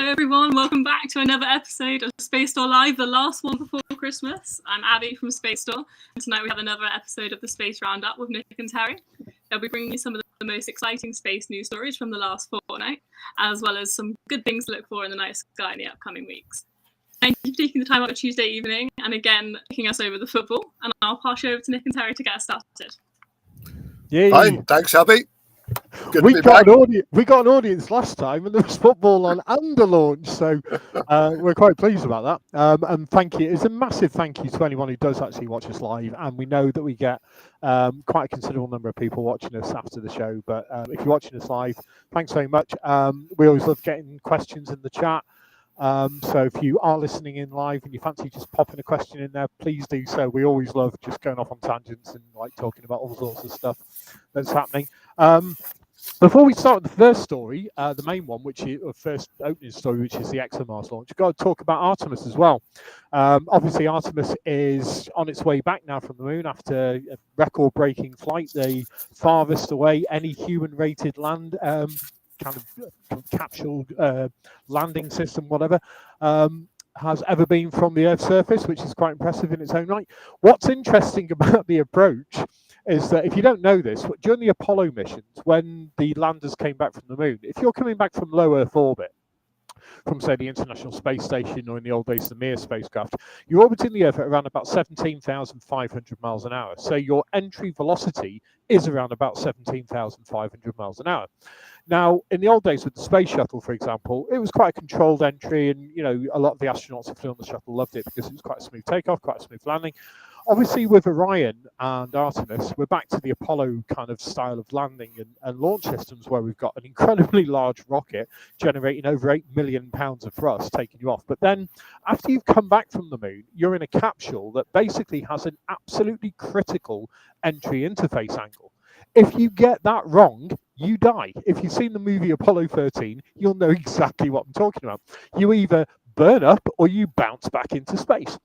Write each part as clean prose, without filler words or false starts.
Hello everyone, welcome back to another episode of Space Store Live, the last one before Christmas. I'm Abby from Space Store, and tonight we have another episode of the Space Roundup with Nick and Terry. They'll be bringing you some of the most exciting space news stories from the last fortnight, as well as some good things to look for in the night sky in the upcoming weeks. Thank you for taking the time out on Tuesday evening, and again, taking us over the football, and I'll pass you over to Nick and Terry to get us started. Yay. Fine, thanks, Abby. Good We to be got back. we got an audience last time, and there was football on and the launch, so we're quite pleased about that. And thank you. It's a massive thank you to anyone who does actually watch us live, and we know that we get quite a considerable number of people watching us after the show. But if you're watching us live, thanks very much. We always love getting questions in the chat. So if you are listening in live and you fancy just popping a question in there, please do so. We always love just going off on tangents and like talking about all sorts of stuff that's happening. Before we start with the first story, the main one, which is the first opening story, which is the ExoMars launch, we've got to talk about Artemis as well. Obviously, Artemis is on its way back now from the moon after a record-breaking flight, the farthest away any human-rated land kind of capsule landing system, whatever, has ever been from the Earth's surface, which is quite impressive in its own right. What's interesting about the approach is that if you don't know this, during the Apollo missions, when the landers came back from the moon, if you're coming back from low Earth orbit, from say the International Space Station or in the old days the Mir spacecraft, you're orbiting the Earth at around about 17,500 miles an hour. So your entry velocity is around about 17,500 miles an hour. Now, in the old days with the space shuttle, for example, it was quite a controlled entry, and you know a lot of the astronauts who flew on the shuttle loved it because it was quite a smooth takeoff, quite a smooth landing. Obviously, with Orion and Artemis, we're back to the Apollo kind of style of landing and launch systems where we've got an incredibly large rocket generating over 8 million pounds of thrust taking you off. But then after you've come back from the moon, you're in a capsule that basically has an absolutely critical entry interface angle. If you get that wrong, you die. If you've seen the movie Apollo 13, you'll know exactly what I'm talking about. You either burn up or you bounce back into space.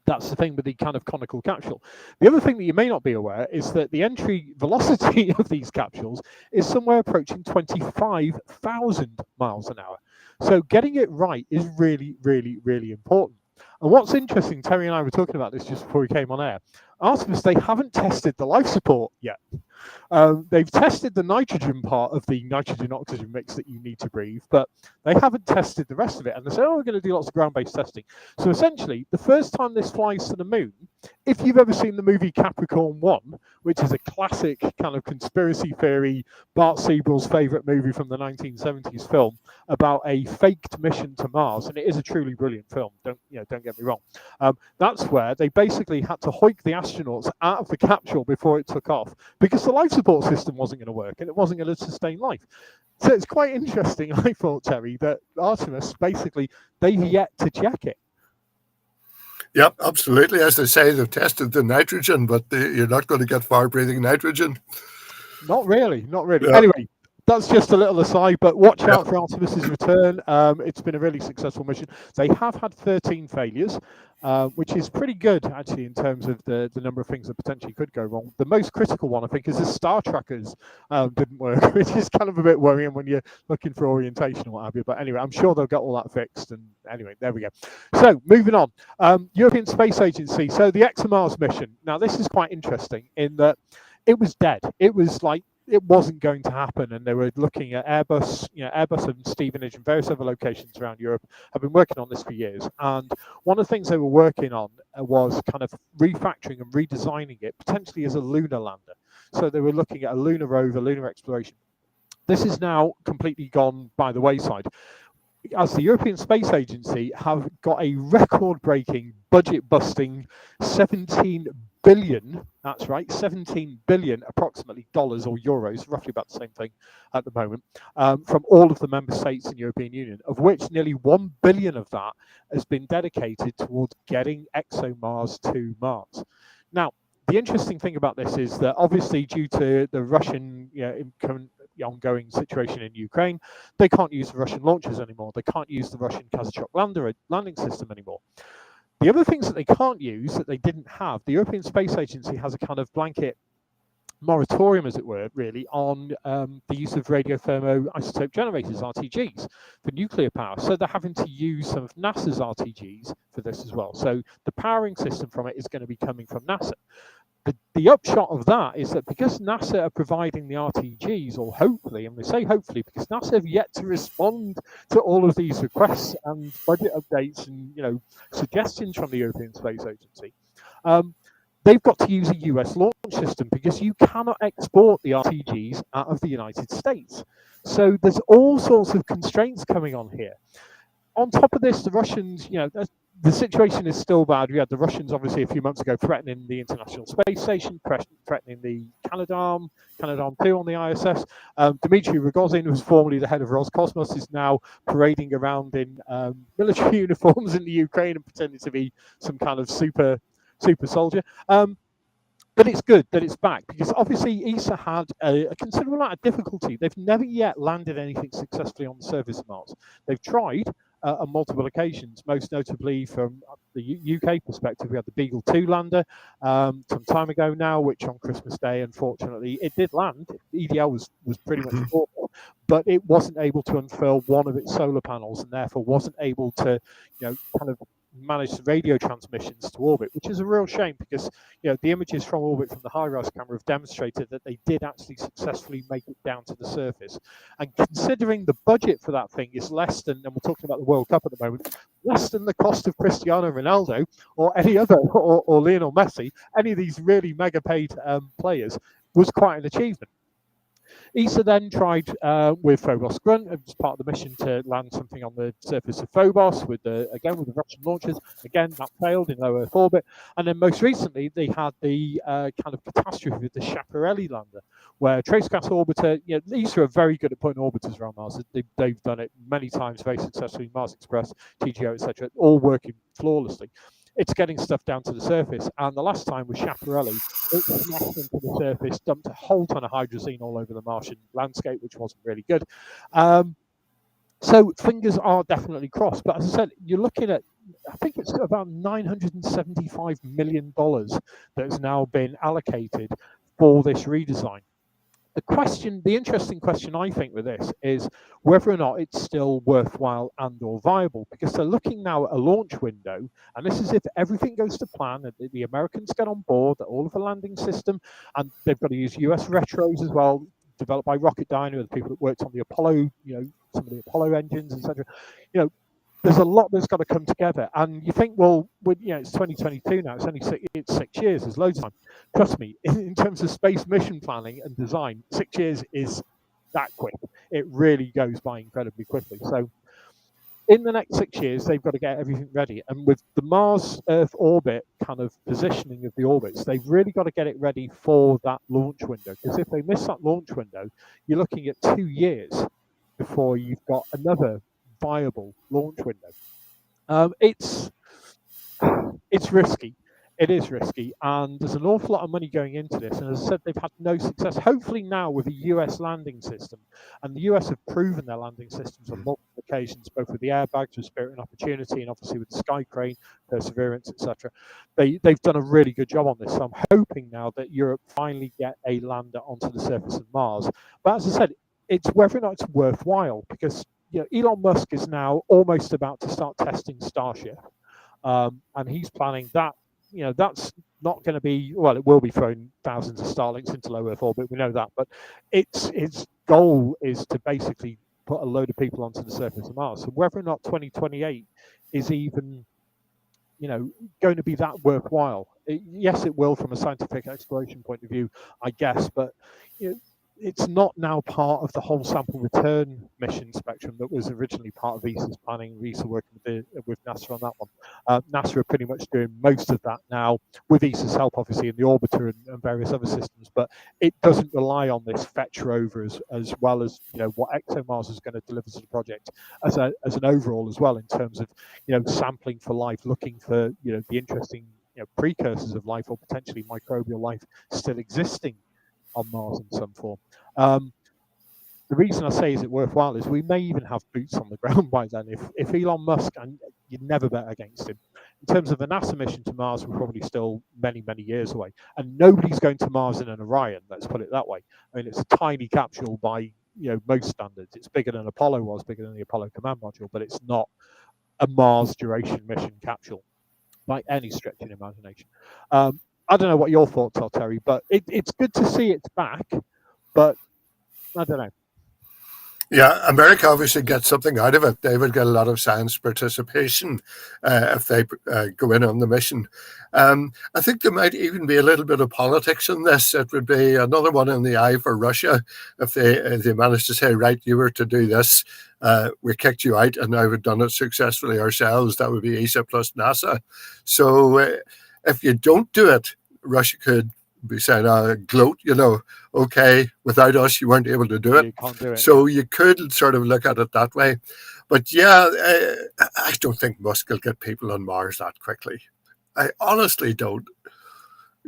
That's the thing with the kind of conical capsule. The other thing that you may not be aware is that the entry velocity of these capsules is somewhere approaching 25,000 miles an hour. So getting it right is really, really, really important. And what's interesting, Terry and I were talking about this just before we came on air. Artemis, they haven't tested the life support yet. They've tested the nitrogen part of the nitrogen-oxygen mix that you need to breathe, but they haven't tested the rest of it. And they say, oh, we're going to do lots of ground-based testing. So essentially, the first time this flies to the moon, if you've ever seen the movie Capricorn 1, which is a classic kind of conspiracy theory, Bart Siebel's favourite movie from the 1970s film about a faked mission to Mars, and it is a truly brilliant film, don't get me wrong. That's where they basically had to hoik the astronauts out of the capsule before it took off because the life support system wasn't going to work and it wasn't going to sustain life. So it's quite interesting, I thought, Terry, that Artemis, basically, they've yet to check it. Yep, absolutely. As they say, they've tested the nitrogen, but you're not going to get far-breathing nitrogen. Not really. Yeah. Anyway, that's just a little aside, but watch out for Artemis's return. It's been a really successful mission. They have had 13 failures, which is pretty good, actually, in terms of the number of things that potentially could go wrong. The most critical one, I think, is the star trackers didn't work, which is kind of a bit worrying when you're looking for orientation or what have you. But anyway, I'm sure they'll get all that fixed. And anyway, there we go. So moving on. European Space Agency. So the ExoMars mission. Now, this is quite interesting in that it was dead. It was like, it wasn't going to happen, and they were looking at Airbus. Airbus and Stevenage and various other locations around Europe have been working on this for years. And one of the things they were working on was kind of refactoring and redesigning it, potentially as a lunar lander. So they were looking at a lunar rover, lunar exploration. This is now completely gone by the wayside, as the European Space Agency have got a record-breaking, budget-busting 17 billion, that's right, 17 billion approximately dollars or euros, roughly about the same thing at the moment, from all of the member states in the European Union, of which nearly 1 billion of that has been dedicated towards getting ExoMars to Mars. Now, the interesting thing about this is that obviously due to the Russian ongoing situation in Ukraine, they can't use the Russian launchers anymore. They can't use the Russian Kazachok landing system anymore. The other things that they can't use that they didn't have, the European Space Agency has a kind of blanket moratorium, as it were, really, on the use of radiothermoisotope generators, RTGs, for nuclear power. So they're having to use some of NASA's RTGs for this as well. So the powering system from it is going to be coming from NASA. The upshot of that is that because NASA are providing the RTGs, or hopefully, and we say hopefully because NASA have yet to respond to all of these requests and budget updates and suggestions from the European Space Agency, they've got to use a US launch system because you cannot export the RTGs out of the United States. So there's all sorts of constraints coming on here. On top of this, the Russians, the situation is still bad. We had the Russians, obviously, a few months ago threatening the International Space Station, threatening the Canadarm2 on the ISS. Dmitry Rogozin, who was formerly the head of Roscosmos, is now parading around in military uniforms in the Ukraine and pretending to be some kind of super soldier. But it's good that it's back because obviously ESA had a considerable amount of difficulty. They've never yet landed anything successfully on the surface of Mars. They've tried on multiple occasions, most notably from the UK perspective. We had the Beagle 2 lander some time ago now, which on Christmas Day, unfortunately, it did land. EDL was pretty much awful, but it wasn't able to unfurl one of its solar panels and therefore wasn't able to, kind of manage the radio transmissions to orbit, which is a real shame because the images from orbit from the HiRISE camera have demonstrated that they did actually successfully make it down to the surface. And considering the budget for that thing is less than, and we're talking about the World Cup at the moment, less than the cost of Cristiano Ronaldo or any other, or Lionel Messi, any of these really mega paid players, was quite an achievement. ESA then tried with Phobos Grunt as part of the mission to land something on the surface of Phobos with the Russian launchers. Again, that failed in low Earth orbit. And then most recently, they had the kind of catastrophe with the Schiaparelli lander, where Tracecast Orbiter, ESA are very good at putting orbiters around Mars. They've done it many times very successfully, Mars Express, TGO, etc., all working flawlessly. It's getting stuff down to the surface. And the last time with Schiaparelli, it smashed into the surface, dumped a whole ton of hydrazine all over the Martian landscape, which wasn't really good. So fingers are definitely crossed. But as I said, you're looking at, I think it's about $975 million that has now been allocated for this redesign. The interesting question I think with this is whether or not it's still worthwhile and or viable, because they're looking now at a launch window, and this is if everything goes to plan and the Americans get on board, all of the landing system, and they've got to use US retros as well, developed by Rocketdyne, the people that worked on the Apollo, some of the Apollo engines, etc. There's a lot that's got to come together, and you think, well, it's 2022 now. It's only 6 years. There's loads of time. Trust me, in terms of space mission planning and design, 6 years is that quick. It really goes by incredibly quickly. So, in the next 6 years, they've got to get everything ready. And with the Mars-Earth orbit kind of positioning of the orbits, they've really got to get it ready for that launch window. Because if they miss that launch window, you're looking at 2 years before you've got another viable launch window. It's risky. It is risky, and there's an awful lot of money going into this. And as I said, they've had no success. Hopefully now with a US landing system, and the US have proven their landing systems on multiple occasions, both with the airbags, with Spirit and Opportunity, and obviously with the Sky Crane, Perseverance, etc. They've done a really good job on this. So I'm hoping now that Europe finally get a lander onto the surface of Mars. But as I said, it's whether or not it's worthwhile, because Elon Musk is now almost about to start testing Starship, and he's planning that. That's not going to be, well, it will be throwing thousands of Starlinks into low Earth orbit. We know that, but its goal is to basically put a load of people onto the surface of Mars. So whether or not 2028 is even, going to be that worthwhile, yes, it will from a scientific exploration point of view, I guess, but it's not now part of the whole sample return mission spectrum that was originally part of ESA's planning. ESA working with NASA on that one. NASA are pretty much doing most of that now, with ESA's help, obviously, in the orbiter and various other systems. But it doesn't rely on this fetch rover as well as what ExoMars is going to deliver to the project as an overall as well, in terms of sampling for life, looking for the interesting precursors of life or potentially microbial life still existing on Mars in some form. The reason I say is it worthwhile is we may even have boots on the ground by then. If Elon Musk, and you'd never bet against him, In terms of a NASA mission to Mars, we're probably still many, many years away. And nobody's going to Mars in an Orion, let's put it that way. I mean, it's a tiny capsule by most standards. It's bigger than Apollo was, bigger than the Apollo command module, but it's not a Mars duration mission capsule by any stretch of the imagination. I don't know what your thoughts are, Terry, but it's good to see it's back, but I don't know. Yeah, America obviously gets something out of it. They would get a lot of science participation if they go in on the mission. I think there might even be a little bit of politics in this. It would be another one in the eye for Russia if they managed to say, right, you were to do this, we kicked you out, and now we've done it successfully ourselves. That would be ESA plus NASA. So if you don't do it, Russia could be saying, gloat, okay, without us, you weren't able to do it. You can't do it. So you could sort of look at it that way. But yeah, I don't think Musk will get people on Mars that quickly. I honestly don't.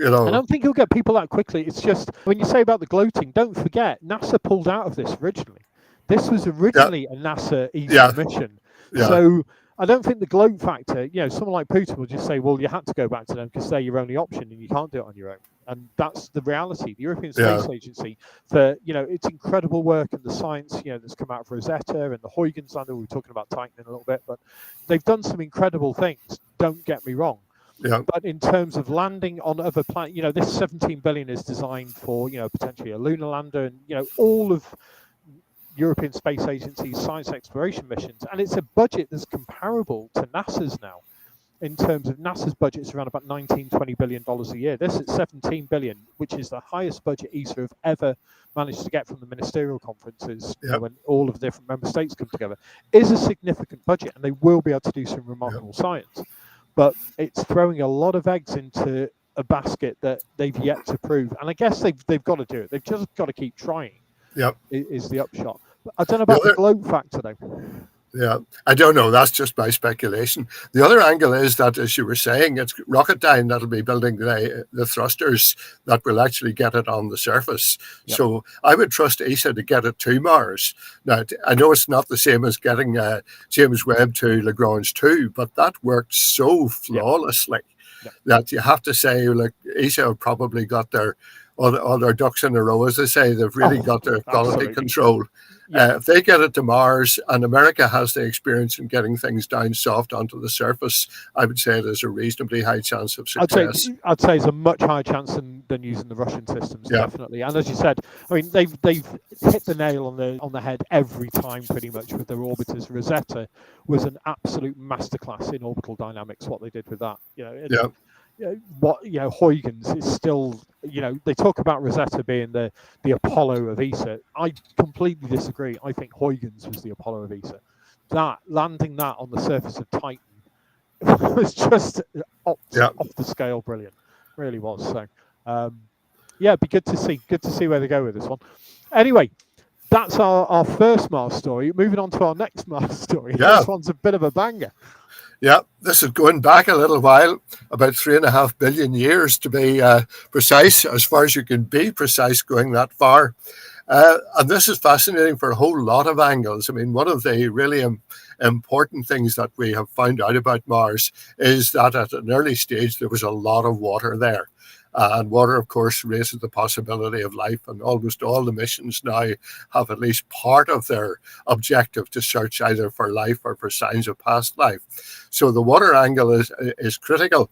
I don't think he'll get people that quickly. It's just, when you say about the gloating, don't forget, NASA pulled out of this originally. This was originally a NASA ESA mission. Yeah. So I don't think the gloat factor, someone like Putin will just say, well, you had to go back to them because they're your only option and you can't do it on your own. And that's the reality. The European Space Agency, for its incredible work and the science, that's come out of Rosetta and the Huygens lander. We were talking about Titan in a little bit, but they've done some incredible things. Don't get me wrong. Yeah. But in terms of landing on other planets, this 17 billion is designed for, potentially a lunar lander, and all of European Space Agency's science exploration missions, and it's a budget that's comparable to NASA's now. In terms of NASA's budget, it's around about $19-20 billion a year. This at 17 billion, which is the highest budget ESA have ever managed to get from the ministerial conferences, when all of the different member states come together, is a significant budget, and they will be able to do some remarkable science. But it's throwing a lot of eggs into a basket that they've yet to prove, and I guess they've got to do it. They've just got to keep trying. Yep, is the upshot. I don't know about the gloat factor though. Yeah, I don't know. That's just my speculation. The other angle is that, as you were saying, it's Rocketdyne that'll be building the thrusters that will actually get it on the surface. Yep. So I would trust ESA to get it to Mars. Now, I know it's not the same as getting James Webb to Lagrange 2, but that worked so flawlessly that you have to say, like, ESA have probably got all their ducks in a row, as they say. They've really got their quality control. If they get it to Mars, and America has the experience in getting things down soft onto the surface, I would say there's a reasonably high chance of success. I'd say it's a much higher chance than using the Russian systems, definitely. And as you said, I mean, they've hit the nail on the head every time, pretty much, with their orbiters. Rosetta was an absolute masterclass in orbital dynamics. What they did with that, Huygens is still, they talk about Rosetta being the Apollo of ESA. I completely disagree. I think Huygens was the Apollo of ESA. Landing that on the surface of Titan was just off the scale brilliant. Really was. So, it'd be good to see where they go with this one. Anyway, that's our first Mars story. Moving on to our next Mars story. Yeah. This one's a bit of a banger. Yeah, this is going back a little while, about 3.5 billion years to be precise, as far as you can be precise going that far. And this is fascinating for a whole lot of angles. I mean, one of the really important things that we have found out about Mars is that at an early stage, there was a lot of water there. And water, of course, raises the possibility of life. And almost all the missions now have at least part of their objective to search either for life or for signs of past life. So the water angle is critical.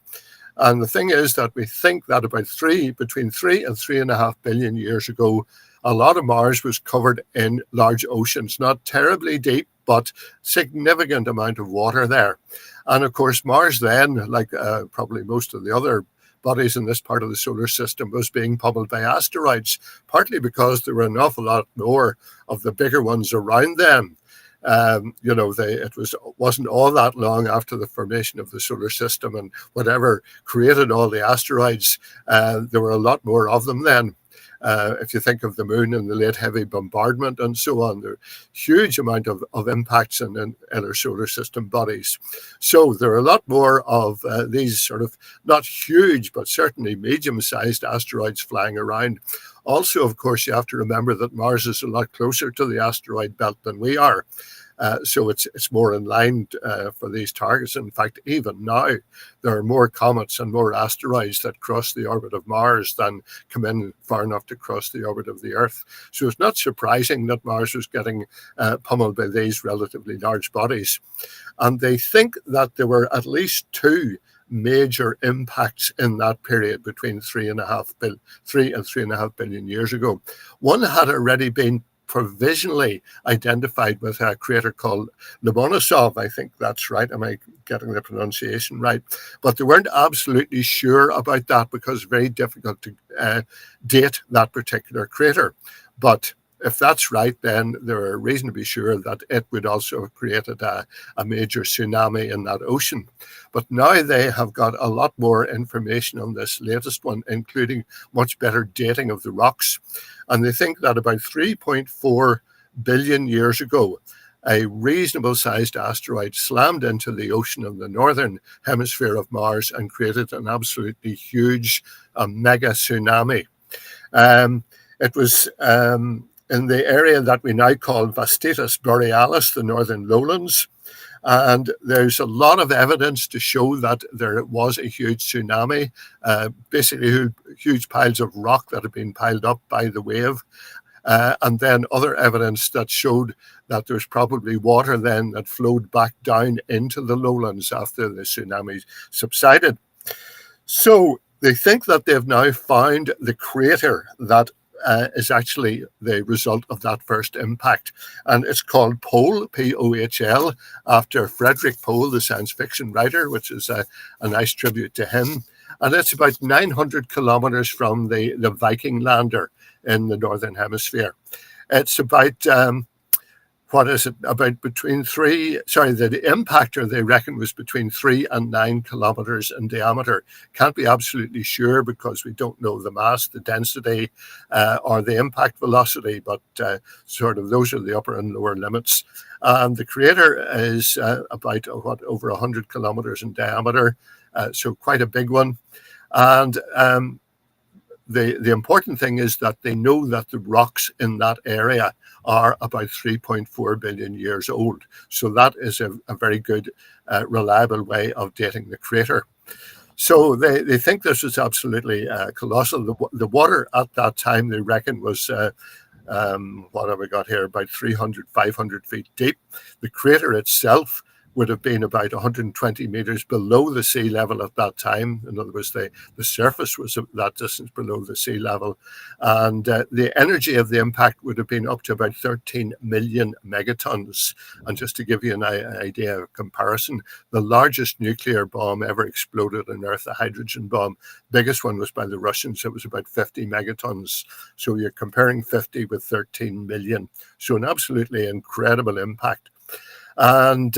And the thing is that we think that between 3 and 3.5 billion years ago, a lot of Mars was covered in large oceans, not terribly deep, but significant amount of water there. And of course, Mars then, like probably most of the other bodies in this part of the solar system, was being pummeled by asteroids, partly because there were an awful lot more of the bigger ones around them. It wasn't all that long after the formation of the solar system and whatever created all the asteroids. There were a lot more of them then. If you think of the moon and the late heavy bombardment and so on, there are huge amount of impacts in our solar system bodies. So there are a lot more of these sort of not huge, but certainly medium-sized asteroids flying around. Also, of course, you have to remember that Mars is a lot closer to the asteroid belt than we are. So it's more in line for these targets. In fact, even now, there are more comets and more asteroids that cross the orbit of Mars than come in far enough to cross the orbit of the Earth. So it's not surprising that Mars was getting pummeled by these relatively large bodies. And they think that there were at least two major impacts in that period between 3.5 billion years ago. One had already been provisionally identified with a crater called Lomonosov. I think that's right. Am I getting the pronunciation right? But they weren't absolutely sure about that because it's very difficult to date that particular crater. But if that's right, then there are reason to be sure that it would also have created a major tsunami in that ocean. But now they have got a lot more information on this latest one, including much better dating of the rocks. And they think that about 3.4 billion years ago, a reasonable sized asteroid slammed into the ocean of the northern hemisphere of Mars and created an absolutely huge mega tsunami. It was in the area that we now call Vastitas Borealis, the northern lowlands. And there's a lot of evidence to show that there was a huge tsunami, basically huge piles of rock that had been piled up by the wave. And then other evidence that showed that there's probably water then that flowed back down into the lowlands after the tsunami subsided. So they think that they've now found the crater that is actually the result of that first impact. And it's called Pohl, P-O-H-L, after Frederick Pohl, the science fiction writer, which is a nice tribute to him. And it's about 900 kilometers from the Viking lander in the Northern Hemisphere. It's about, the impactor, they reckon, was between 3 and 9 kilometers in diameter. Can't be absolutely sure because we don't know the mass, the density, or the impact velocity, but sort of those are the upper and lower limits. And the crater is about over 100 kilometers in diameter, so quite a big one. And the important thing is that they know that the rocks in that area are about 3.4 billion years old. So that is a very good, reliable way of dating the crater. So they think this is absolutely colossal. The water at that time, they reckon, was, what have we got here, about 300, 500 feet deep. The crater itself would have been about 120 meters below the sea level at that time. In other words, the surface was that distance below the sea level. And the energy of the impact would have been up to about 13 million megatons. And just to give you an idea of comparison, the largest nuclear bomb ever exploded on Earth, the hydrogen bomb, biggest one was by the Russians. It was about 50 megatons. So you're comparing 50 with 13 million. So an absolutely incredible impact. And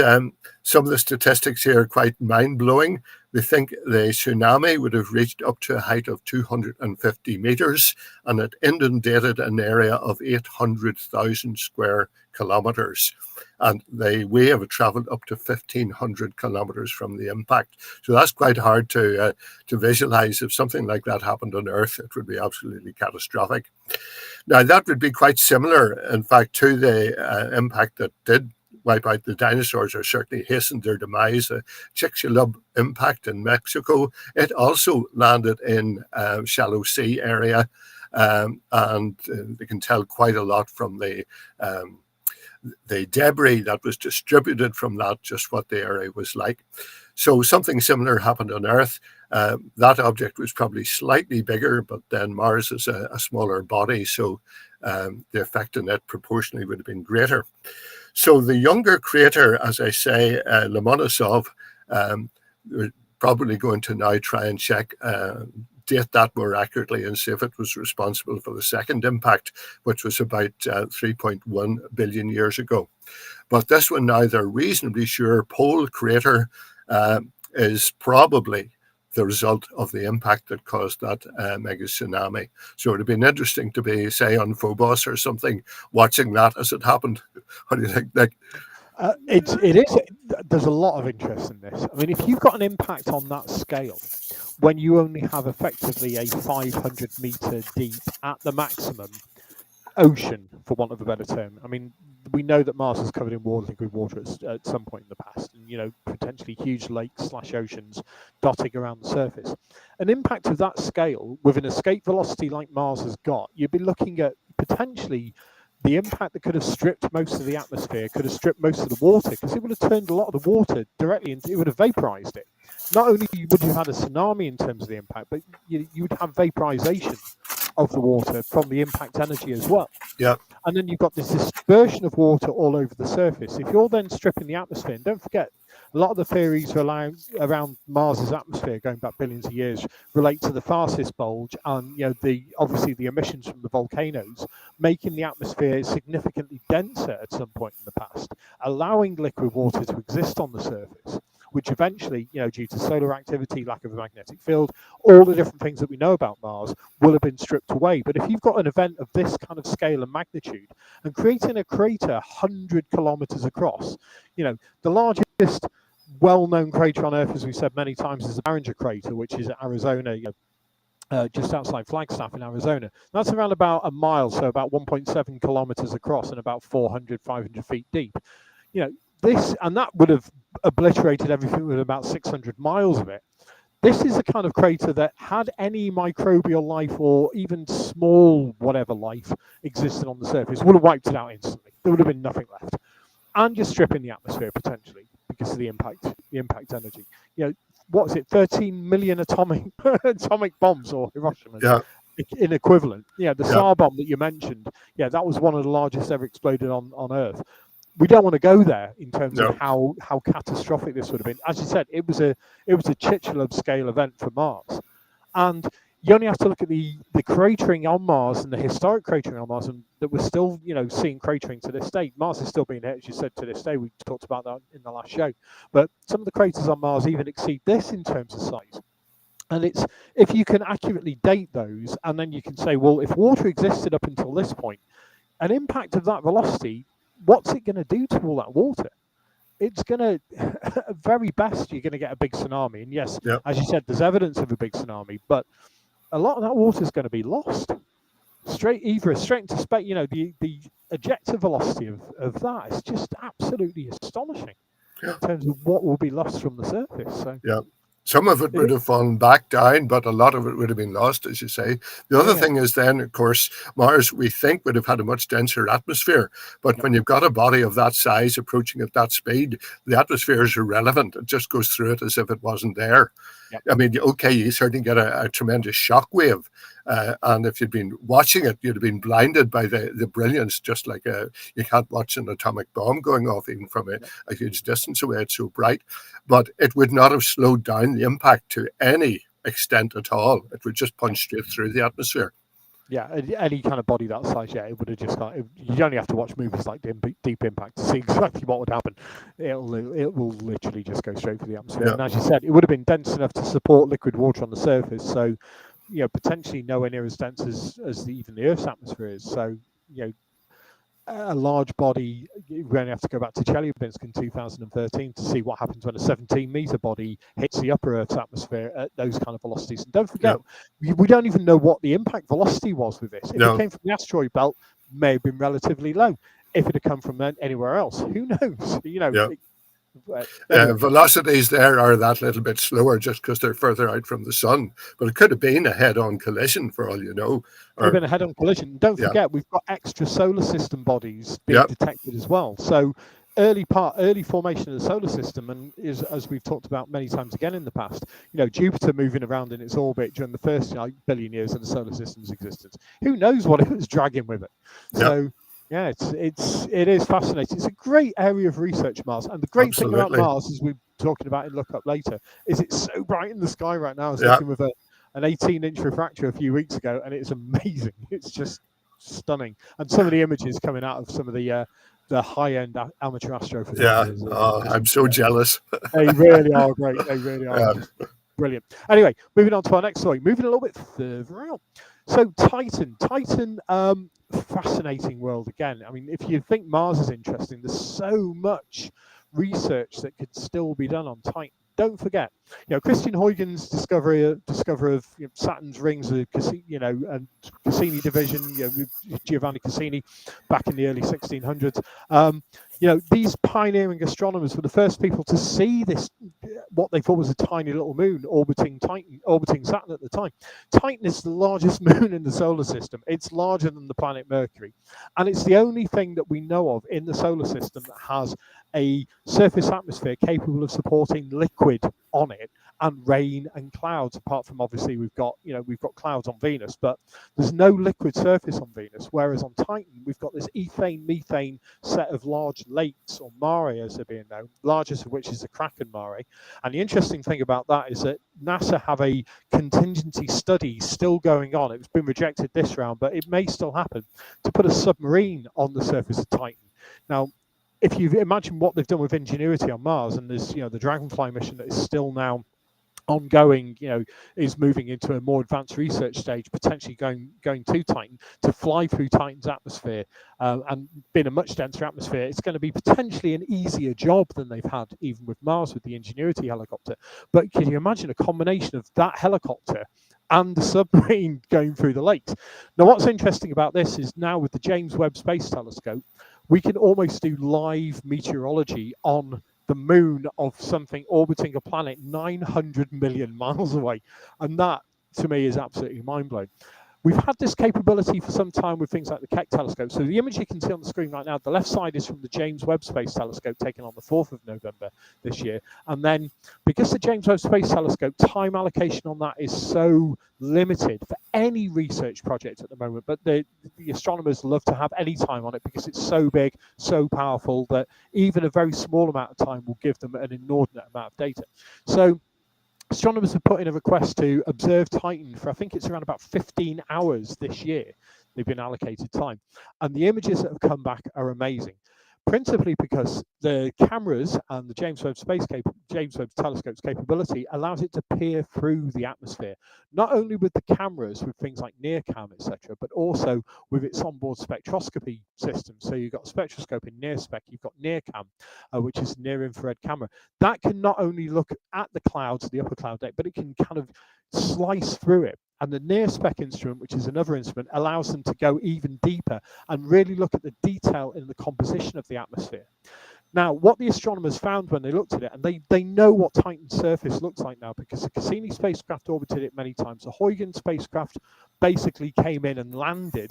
some of the statistics here are quite mind-blowing. They think the tsunami would have reached up to a height of 250 meters, and it inundated an area of 800,000 square kilometers. And the wave had traveled up to 1,500 kilometers from the impact. So that's quite hard to visualize. If something like that happened on Earth, it would be absolutely catastrophic. Now, that would be quite similar, in fact, to the impact that did wipe out the dinosaurs, or certainly hastened their demise. Chicxulub impact in Mexico, it also landed in shallow sea area, and they can tell quite a lot from the debris that was distributed from that, just what the area was like. So something similar happened on Earth. That object was probably slightly bigger, but then Mars is a smaller body, so the effect on it proportionally would have been greater. So the younger crater, as I say, Lomonosov, we're probably going to now try and date that more accurately and see if it was responsible for the second impact, which was about 3.1 billion years ago. But this one now, they're reasonably sure Pohl crater is probably the result of the impact that caused that mega tsunami. So it would have been interesting to be, say, on Phobos or something, watching that as it happened. What do you think, Nick? It is. There's a lot of interest in this. I mean, if you've got an impact on that scale, when you only have effectively a 500 meter deep at the maximum ocean, for want of a better term. I mean, we know that Mars is covered in liquid water at some point in the past, and potentially huge lakes / oceans dotting around the surface. An impact of that scale with an escape velocity like Mars has got, you'd be looking at potentially the impact that could have stripped most of the atmosphere, could have stripped most of the water, because it would have turned a lot of the water directly into, it would have vaporized it. Not only would you have had a tsunami in terms of the impact, but you would have vaporization of the water from the impact energy as well. Yeah. And then you've got this dispersion of water all over the surface. If you're then stripping the atmosphere, and don't forget, a lot of the theories around Mars's atmosphere going back billions of years relate to the Farsis bulge and obviously the emissions from the volcanoes, making the atmosphere significantly denser at some point in the past, allowing liquid water to exist on the surface, which eventually, due to solar activity, lack of a magnetic field, all the different things that we know about Mars will have been stripped away. But if you've got an event of this kind of scale and magnitude and creating a crater 100 kilometers across, the largest well-known crater on Earth, as we said many times, is the Barringer crater, which is at Arizona, just outside Flagstaff in Arizona. That's around about a mile, so about 1.7 kilometers across and about 400, 500 feet deep. That would have obliterated everything with about 600 miles of it. This is a kind of crater that had any microbial life or even small whatever life existed on the surface would have wiped it out instantly. There would have been nothing left. And you're stripping the atmosphere potentially because of the impact energy. What is it? 13 million atomic bombs or Hiroshima. Yeah. In equivalent. The SAR bomb that you mentioned, that was one of the largest ever exploded on Earth. We don't want to go there in terms of how catastrophic this would have been. As you said, it was a Chicxulub scale event for Mars, and you only have to look at the cratering on Mars and the historic cratering on Mars, and that we're still seeing cratering to this day. Mars is still being hit, as you said, to this day. We talked about that in the last show, but some of the craters on Mars even exceed this in terms of size. And it's, if you can accurately date those, and then you can say, well, if water existed up until this point, an impact of that velocity, what's it going to do to all that water? It's going to, at very best, you're going to get a big tsunami. And yes, as you said, there's evidence of a big tsunami, but a lot of that water is going to be lost straight into space. The ejector velocity of that is just absolutely astonishing in terms of what will be lost from the surface. So some of it would have fallen back down, but a lot of it would have been lost, as you say. The other thing is then, of course, Mars, we think, would have had a much denser atmosphere. But when you've got a body of that size approaching at that speed, the atmosphere is irrelevant. It just goes through it as if it wasn't there. I mean, you certainly get a tremendous shock wave. And if you'd been watching it, you'd have been blinded by the brilliance, just like you can't watch an atomic bomb going off even from a huge distance away. It's so bright. But it would not have slowed down the impact to any extent at all. It would just punch straight through the atmosphere. Yeah, any kind of body that size, it would have just got. You only have to watch movies like Deep Impact to see exactly what would happen. It will literally just go straight for the atmosphere. And as you said, it would have been dense enough to support liquid water on the surface. So, potentially nowhere near as dense as even the Earth's atmosphere is. So, a large body, we only have to go back to Chelyabinsk in 2013 to see what happens when a 17-meter body hits the upper Earth's atmosphere at those kind of velocities. And don't forget, we don't even know what the impact velocity was with this. If it came from the asteroid belt, may have been relatively low. If it had come from anywhere else, who knows? Velocities there are that little bit slower just because they're further out from the sun. But it could have been a head-on collision for all you know. Could have been a head-on collision. Don't forget, we've got extra solar system bodies being detected as well. So early formation of the solar system, and as we've talked about many times again in the past, Jupiter moving around in its orbit during the first billion years of the solar system's existence. Who knows what it was dragging with it? So. Yeah, it is fascinating. It's a great area of research, Mars. And the great thing about Mars, as we're talking about in Look Up Later, is it's so bright in the sky right now. I was looking with an 18-inch refractor a few weeks ago, and it's amazing. It's just stunning. And some of the images coming out of some of the high-end amateur astrophotographers. I'm so jealous. They really are great. They really are brilliant. Anyway, moving on to our next story. Moving a little bit further out. So Titan, fascinating world again. I mean, if you think Mars is interesting, there's so much research that could still be done on Titan. don't forget, Christian Huygens' discovery of Saturn's rings, and Cassini division, Giovanni Cassini, back in the early 1600s. These pioneering astronomers were the first people to see this, what they thought was a tiny little moon orbiting Saturn at the time. Titan is the largest moon in the solar system. It's larger than the planet Mercury, and it's the only thing that we know of in the solar system that has a surface atmosphere capable of supporting liquid on it and rain and clouds. Apart from, obviously, we've got clouds on Venus, but there's no liquid surface on Venus. Whereas on Titan, we've got this ethane methane set of large lakes, or mare as they're being known, largest of which is the Kraken Mare. And the interesting thing about that is that NASA have a contingency study still going on. It's been rejected this round, but it may still happen, to put a submarine on the surface of Titan. Now, if you imagine what they've done with Ingenuity on Mars, and there's the Dragonfly mission that is still now ongoing, is moving into a more advanced research stage, potentially going to Titan, to fly through Titan's atmosphere, and being a much denser atmosphere, it's going to be potentially an easier job than they've had even with Mars with the Ingenuity helicopter. But can you imagine a combination of that helicopter and the submarine going through the lakes? Now, what's interesting about this is now with the James Webb Space Telescope, we can almost do live meteorology on the moon of something orbiting a planet 900 million miles away. And that, to me, is absolutely mind-blowing. We've had this capability for some time with things like the Keck telescope. So the image you can see on the screen right now, the left side is from the James Webb Space Telescope taken on the 4th of November this year. And then, because the James Webb Space Telescope, time allocation on that is so limited for any research project at the moment, but the astronomers love to have any time on it because it's so big, so powerful, that even a very small amount of time will give them an inordinate amount of data. So astronomers have put in a request to observe Titan for, I think it's around about 15 hours this year. They've been allocated time. And the images that have come back are amazing, principally because the cameras and the James Webb Telescope's capability allows it to peer through the atmosphere, not only with the cameras, with things like NearCam, etc., but also with its onboard spectroscopy system. So you've got a spectroscope in NearSpec, you've got NearCam, which is near infrared camera. That can not only look at the clouds, the upper cloud deck, but it can kind of slice through it. And the NearSpec instrument, which is another instrument, allows them to go even deeper and really look at the detail in the composition of the atmosphere. Now, what the astronomers found when they looked at it, and they know what Titan's surface looks like now because the Cassini spacecraft orbited it many times. The Huygens spacecraft basically came in and landed,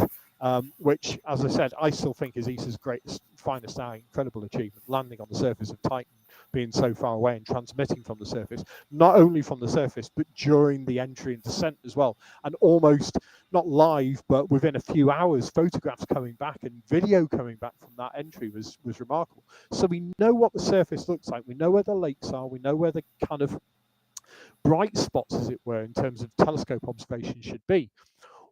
which, as I said, I still think is ESA's greatest, finest hour, incredible achievement, landing on the surface of Titan, being so far away and transmitting from the surface, not only from the surface, but during the entry and descent as well. And almost, not live, but within a few hours, photographs coming back and video coming back from that entry was remarkable. So we know what the surface looks like. We know where the lakes are. We know where the kind of bright spots, as it were, in terms of telescope observation should be.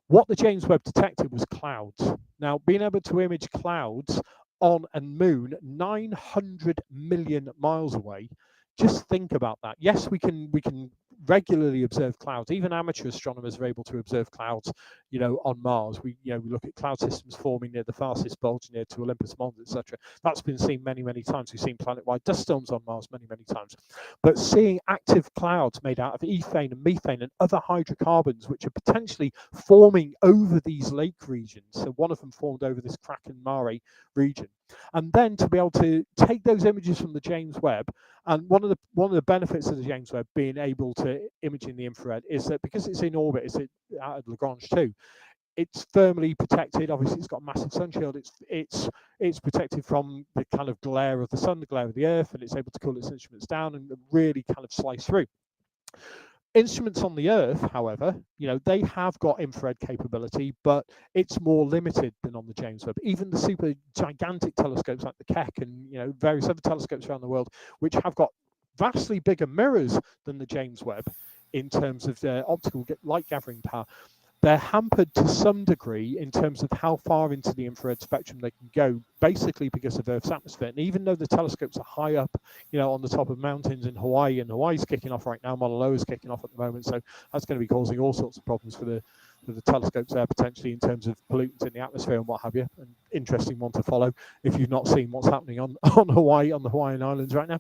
What the James Webb detected was clouds. Now, being able to image clouds on a moon 900 million miles away, just think about that. Yes, we can regularly observe clouds. Even amateur astronomers are able to observe clouds, on Mars. We look at cloud systems forming near the fastest bulge, near to Olympus Mons, etc. That's been seen many, many times. We've seen planet-wide dust storms on Mars many, many times. But seeing active clouds made out of ethane and methane and other hydrocarbons, which are potentially forming over these lake regions. So one of them formed over this Kraken Mare region. And then to be able to take those images from the James Webb, and one of the benefits of the James Webb being able to image in the infrared is that because it's in orbit, it's out of Lagrange too, it's firmly protected. Obviously, it's got a massive sun shield. It's protected from the kind of glare of the sun, the glare of the Earth, and it's able to cool its instruments down and really kind of slice through. Instruments on the Earth, however, they have got infrared capability, but it's more limited than on the James Webb. Even the super gigantic telescopes like the Keck and various other telescopes around the world, which have got vastly bigger mirrors than the James Webb in terms of their optical light gathering power, they're hampered to some degree in terms of how far into the infrared spectrum they can go, basically because of Earth's atmosphere. And even though the telescopes are high up, on the top of mountains in Hawaii, and Hawaii's kicking off right now, Mauna Loa's kicking off at the moment, so that's going to be causing all sorts of problems for the telescopes there, potentially in terms of pollutants in the atmosphere and what have you. An interesting one to follow if you've not seen what's happening on Hawaii, on the Hawaiian Islands right now.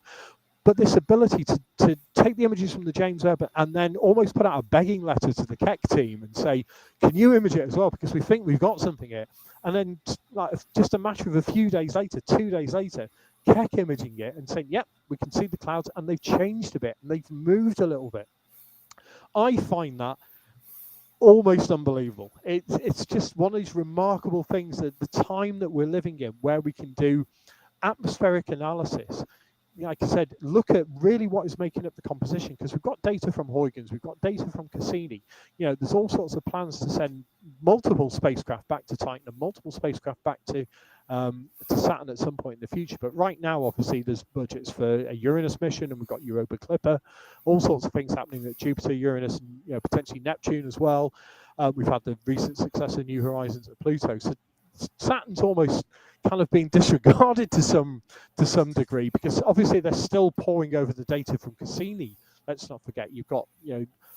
But this ability to take the images from the James Webb and then almost put out a begging letter to the Keck team and say, can you image it as well? Because we think we've got something here. And then like just a matter of a few days later, 2 days later, Keck imaging it and saying, yep, we can see the clouds, and they've changed a bit and they've moved a little bit. I find that almost unbelievable. It's just one of these remarkable things, that the time that we're living in, where we can do atmospheric analysis. Like I said, look at really what is making up the composition, because we've got data from Huygens, we've got data from Cassini. There's all sorts of plans to send multiple spacecraft back to Titan and multiple spacecraft back to Saturn at some point in the future. But right now, obviously, there's budgets for a Uranus mission, and we've got Europa Clipper, all sorts of things happening at Jupiter, Uranus, and potentially Neptune as well. We've had the recent success of New Horizons at Pluto. So Saturn's almost kind of being disregarded to some degree, because obviously they're still poring over the data from Cassini. Let's not forget, you've got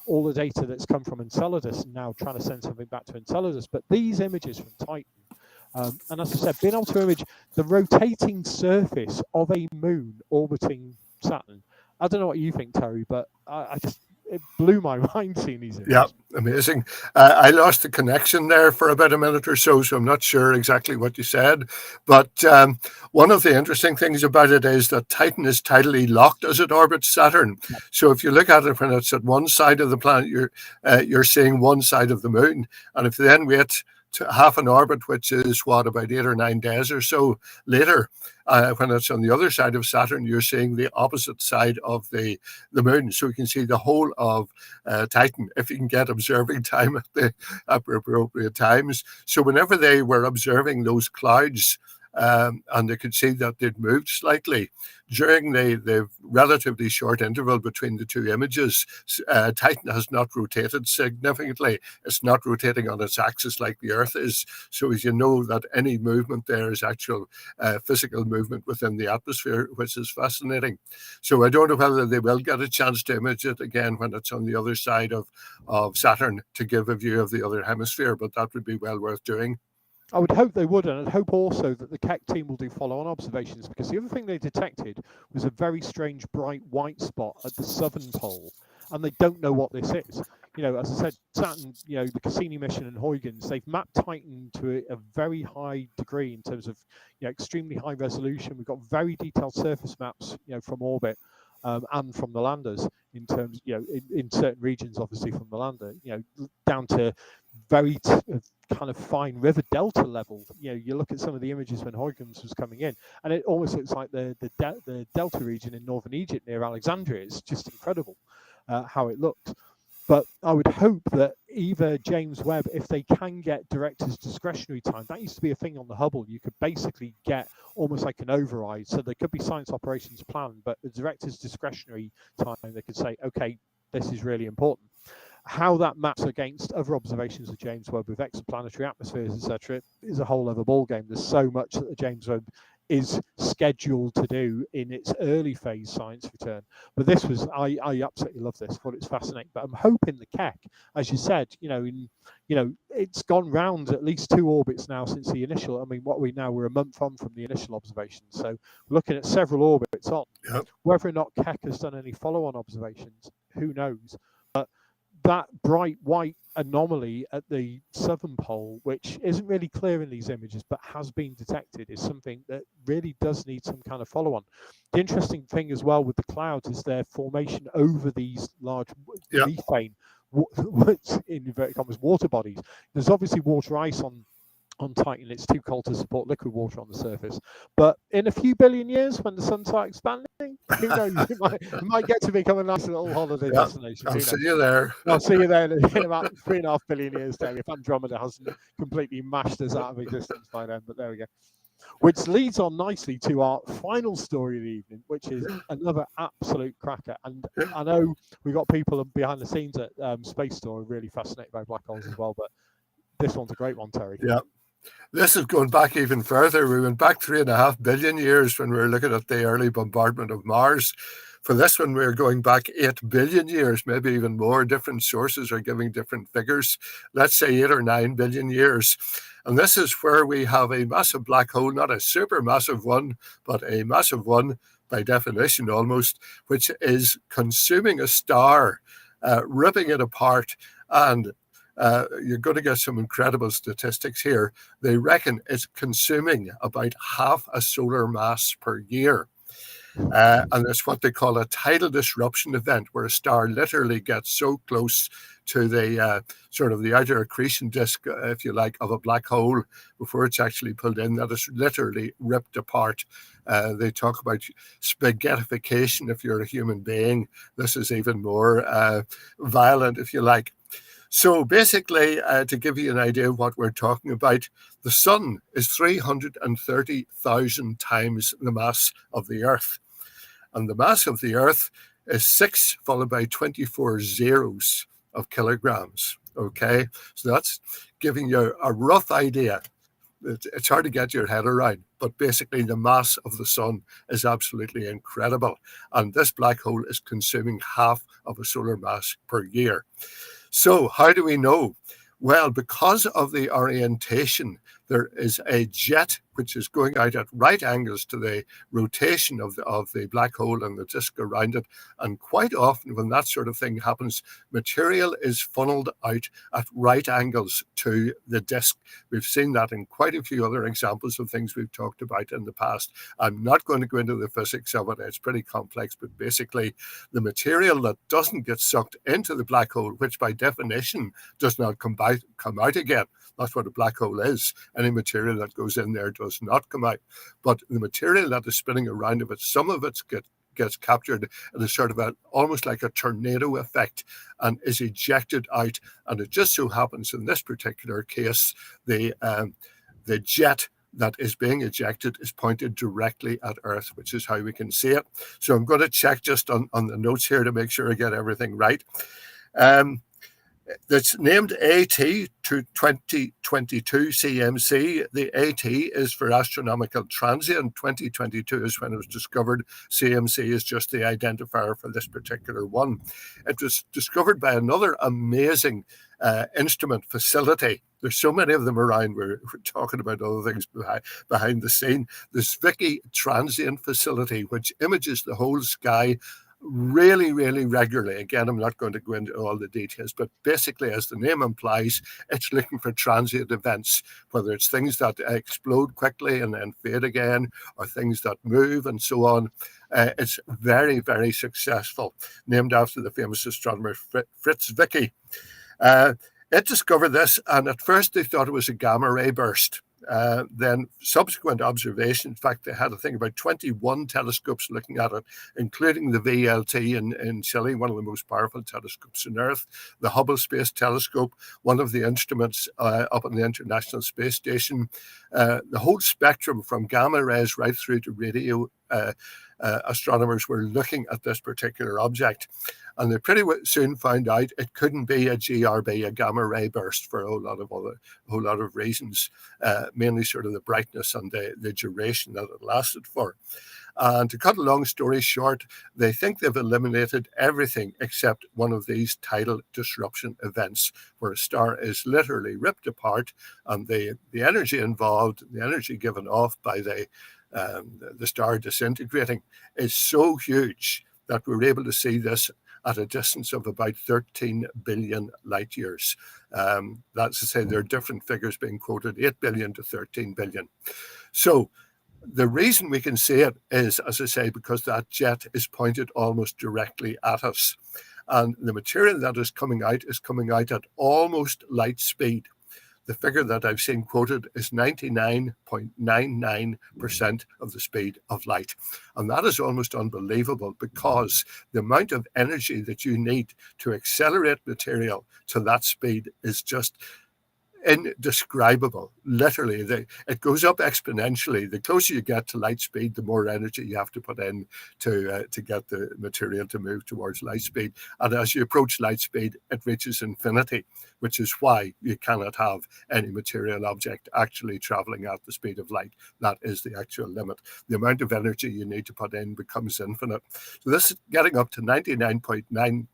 all the data that's come from Enceladus, and now trying to send something back to Enceladus. But these images from Titan, and as I said, being able to image the rotating surface of a moon orbiting Saturn. I don't know what you think, Terry, but it blew my mind seeing these images. Yeah, amazing. I lost the connection there for about a minute or so I'm not sure exactly what you said. But one of the interesting things about it is that Titan is tidally locked as it orbits Saturn. So if you look at it when it's at one side of the planet, you're seeing one side of the moon. And if you then wait to half an orbit, which is about 8 or 9 days or so later, when it's on the other side of Saturn, you're seeing the opposite side of the moon. So you can see the whole of Titan if you can get observing time at the appropriate times. So whenever they were observing those clouds, and they could see that they'd moved slightly during the relatively short interval between the two images. Titan has not rotated significantly. It's not rotating on its axis like the Earth is. So as you know, that any movement there is actual physical movement within the atmosphere, which is fascinating. So I don't know whether they will get a chance to image it again when it's on the other side of Saturn to give a view of the other hemisphere, but that would be well worth doing. I would hope they would, and I'd hope also that the Keck team will do follow-on observations, because the other thing they detected was a very strange bright white spot at the southern pole, and they don't know what this is. As I said, Saturn, the Cassini mission and Huygens, they've mapped Titan to a very high degree in terms of extremely high resolution. We've got very detailed surface maps, from orbit. And from the landers, in terms, in certain regions, obviously from the lander, down to very kind of fine river delta level. You look at some of the images when Huygens was coming in, and it almost looks like the delta region in northern Egypt near Alexandria. It's just incredible how it looked. But I would hope that either James Webb, if they can get director's discretionary time, that used to be a thing on the Hubble. You could basically get almost like an override. So there could be science operations planned, but the director's discretionary time, they could say, okay, this is really important. How that maps against other observations of James Webb with exoplanetary atmospheres, etc., is a whole other ballgame. There's so much that the James Webb is scheduled to do in its early phase science return. But this was, I absolutely love this. Thought it's fascinating. But I'm hoping the Keck, as you said, it's gone round at least 2 orbits now since the initial. I mean, we're a month on from the initial observations, so we're looking at several orbits on. Yep. Whether or not Keck has done any follow-on observations, who knows? But that bright white anomaly at the southern pole, which isn't really clear in these images but has been detected, is something that really does need some kind of follow-on. The interesting thing as well with the clouds is their formation over these large methane, in inverted commas, water bodies. There's obviously water ice on Titan. It's too cold to support liquid water on the surface. But in a few billion years, when the sun starts expanding, who knows? It might get to become a nice little holiday destination. I'll see you there. I'll see you there in about 3.5 billion years, Terry, if Andromeda hasn't completely mashed us out of existence by then. But there we go. Which leads on nicely to our final story of the evening, which is another absolute cracker. And I know we've got people behind the scenes at Space Store really fascinated by black holes as well, but this one's a great one, Terry. Yeah. This is going back even further. We went back 3.5 billion years when we were looking at the early bombardment of Mars. For this one, we're going back 8 billion years, maybe even more. Different sources are giving different figures. Let's say 8 or 9 billion years. And this is where we have a massive black hole, not a super massive one, but a massive one by definition almost, which is consuming a star, ripping it apart, and you're going to get some incredible statistics here. They reckon it's consuming about half a solar mass per year. And it's what they call a tidal disruption event, where a star literally gets so close to the sort of the outer accretion disk, if you like, of a black hole before it's actually pulled in, that it's literally ripped apart. They talk about spaghettification if you're a human being. This is even more violent, if you like. So basically, to give you an idea of what we're talking about, the sun is 330,000 times the mass of the Earth. And the mass of the Earth is 6 followed by 24 zeros of kilograms. Okay, so that's giving you a rough idea. It's hard to get your head around, but basically the mass of the sun is absolutely incredible. And this black hole is consuming half of a solar mass per year. So how do we know? Well, because of the orientation, there is a jet which is going out at right angles to the rotation of the black hole and the disk around it. And quite often when that sort of thing happens, material is funneled out at right angles to the disk. We've seen that in quite a few other examples of things we've talked about in the past. I'm not going to go into the physics of it. It's pretty complex, but basically the material that doesn't get sucked into the black hole, which by definition does not come out again. That's what a black hole is. Any material that goes in there does not come out. But the material that is spinning around of it, some of it gets captured in a sort of almost like a tornado effect and is ejected out. And it just so happens in this particular case, the jet that is being ejected is pointed directly at Earth, which is how we can see it. So I'm going to check just on the notes here to make sure I get everything right. It's named AT to 2022 CMC. The AT is for astronomical transient. 2022 is when it was discovered. CMC is just the identifier for this particular one. It was discovered by another amazing instrument facility. There's so many of them around. We're talking about other things behind the scene. This Vicky Transient Facility, which images the whole sky really, really regularly. Again, I'm not going to go into all the details, but basically, as the name implies, it's looking for transient events, whether it's things that explode quickly and then fade again, or things that move and so on. It's very, very successful, named after the famous astronomer Fritz Vicky. It discovered this, and at first they thought it was a gamma ray burst. Then subsequent observation, in fact, they had, I think, about 21 telescopes looking at it, including the VLT in Chile, one of the most powerful telescopes on Earth, the Hubble Space Telescope, one of the instruments up on the International Space Station, the whole spectrum from gamma rays right through to radio. Astronomers were looking at this particular object, and they pretty soon found out it couldn't be a GRB, a gamma ray burst, for a whole lot of reasons, mainly sort of the brightness and the duration that it lasted for. And to cut a long story short, they think they've eliminated everything except one of these tidal disruption events, where a star is literally ripped apart, and the energy involved, the energy given off by the star disintegrating, is so huge that we're able to see this at a distance of about 13 billion light years. That's to say, there are different figures being quoted, 8 billion to 13 billion. So the reason we can see it is, as I say, because that jet is pointed almost directly at us. And the material that is coming out at almost light speed. The figure that I've seen quoted is 99.99% of the speed of light. And that is almost unbelievable, because the amount of energy that you need to accelerate material to that speed is just indescribable. Literally, it goes up exponentially. The closer you get to light speed, the more energy you have to put in to get the material to move towards light speed. And as you approach light speed, it reaches infinity, which is why you cannot have any material object actually traveling at the speed of light. That is the actual limit. The amount of energy you need to put in becomes infinite. So this is getting up to 99.99%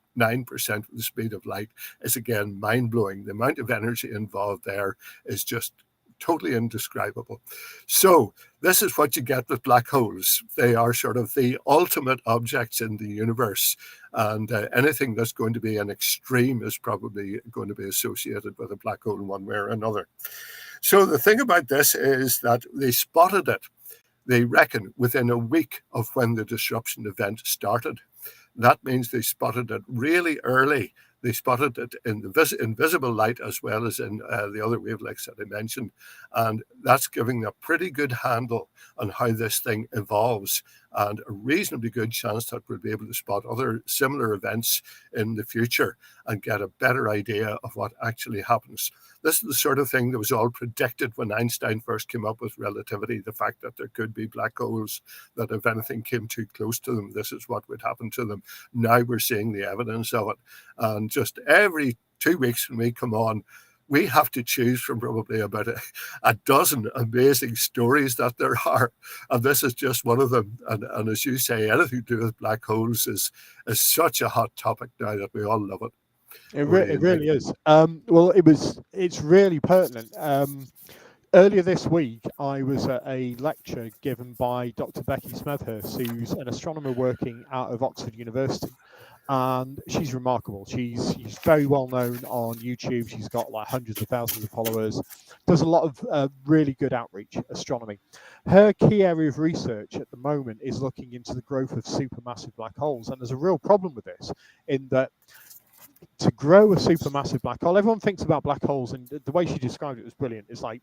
of the speed of light is, again, mind-blowing. The amount of energy involved there is just totally indescribable. So this is what you get with black holes. They are sort of the ultimate objects in the universe, and anything that's going to be an extreme is probably going to be associated with a black hole in one way or another. So the thing about this is that they spotted it, they reckon, within a week of when the disruption event started. That means they spotted it really early. They spotted it in the invisible light as well as in the other wavelengths that I mentioned. And that's giving a pretty good handle on how this thing evolves, and a reasonably good chance that we'll be able to spot other similar events in the future and get a better idea of what actually happens. This is the sort of thing that was all predicted when Einstein first came up with relativity, the fact that there could be black holes, that if anything came too close to them, this is what would happen to them. Now we're seeing the evidence of it. And just every 2 weeks when we come on, we have to choose from probably about a dozen amazing stories that there are. And this is just one of them. And as you say, anything to do with black holes is such a hot topic now that we all love it. It really is. Well, it's really pertinent. Earlier this week, I was at a lecture given by Dr. Becky Smethurst, who's an astronomer working out of Oxford University. And she's remarkable. She's very well known on YouTube. She's got like hundreds of thousands of followers. Does a lot of really good outreach astronomy. Her key area of research at the moment is looking into the growth of supermassive black holes. And there's a real problem with this, in that to grow a supermassive black hole, everyone thinks about black holes, and the way she described it was brilliant. It's like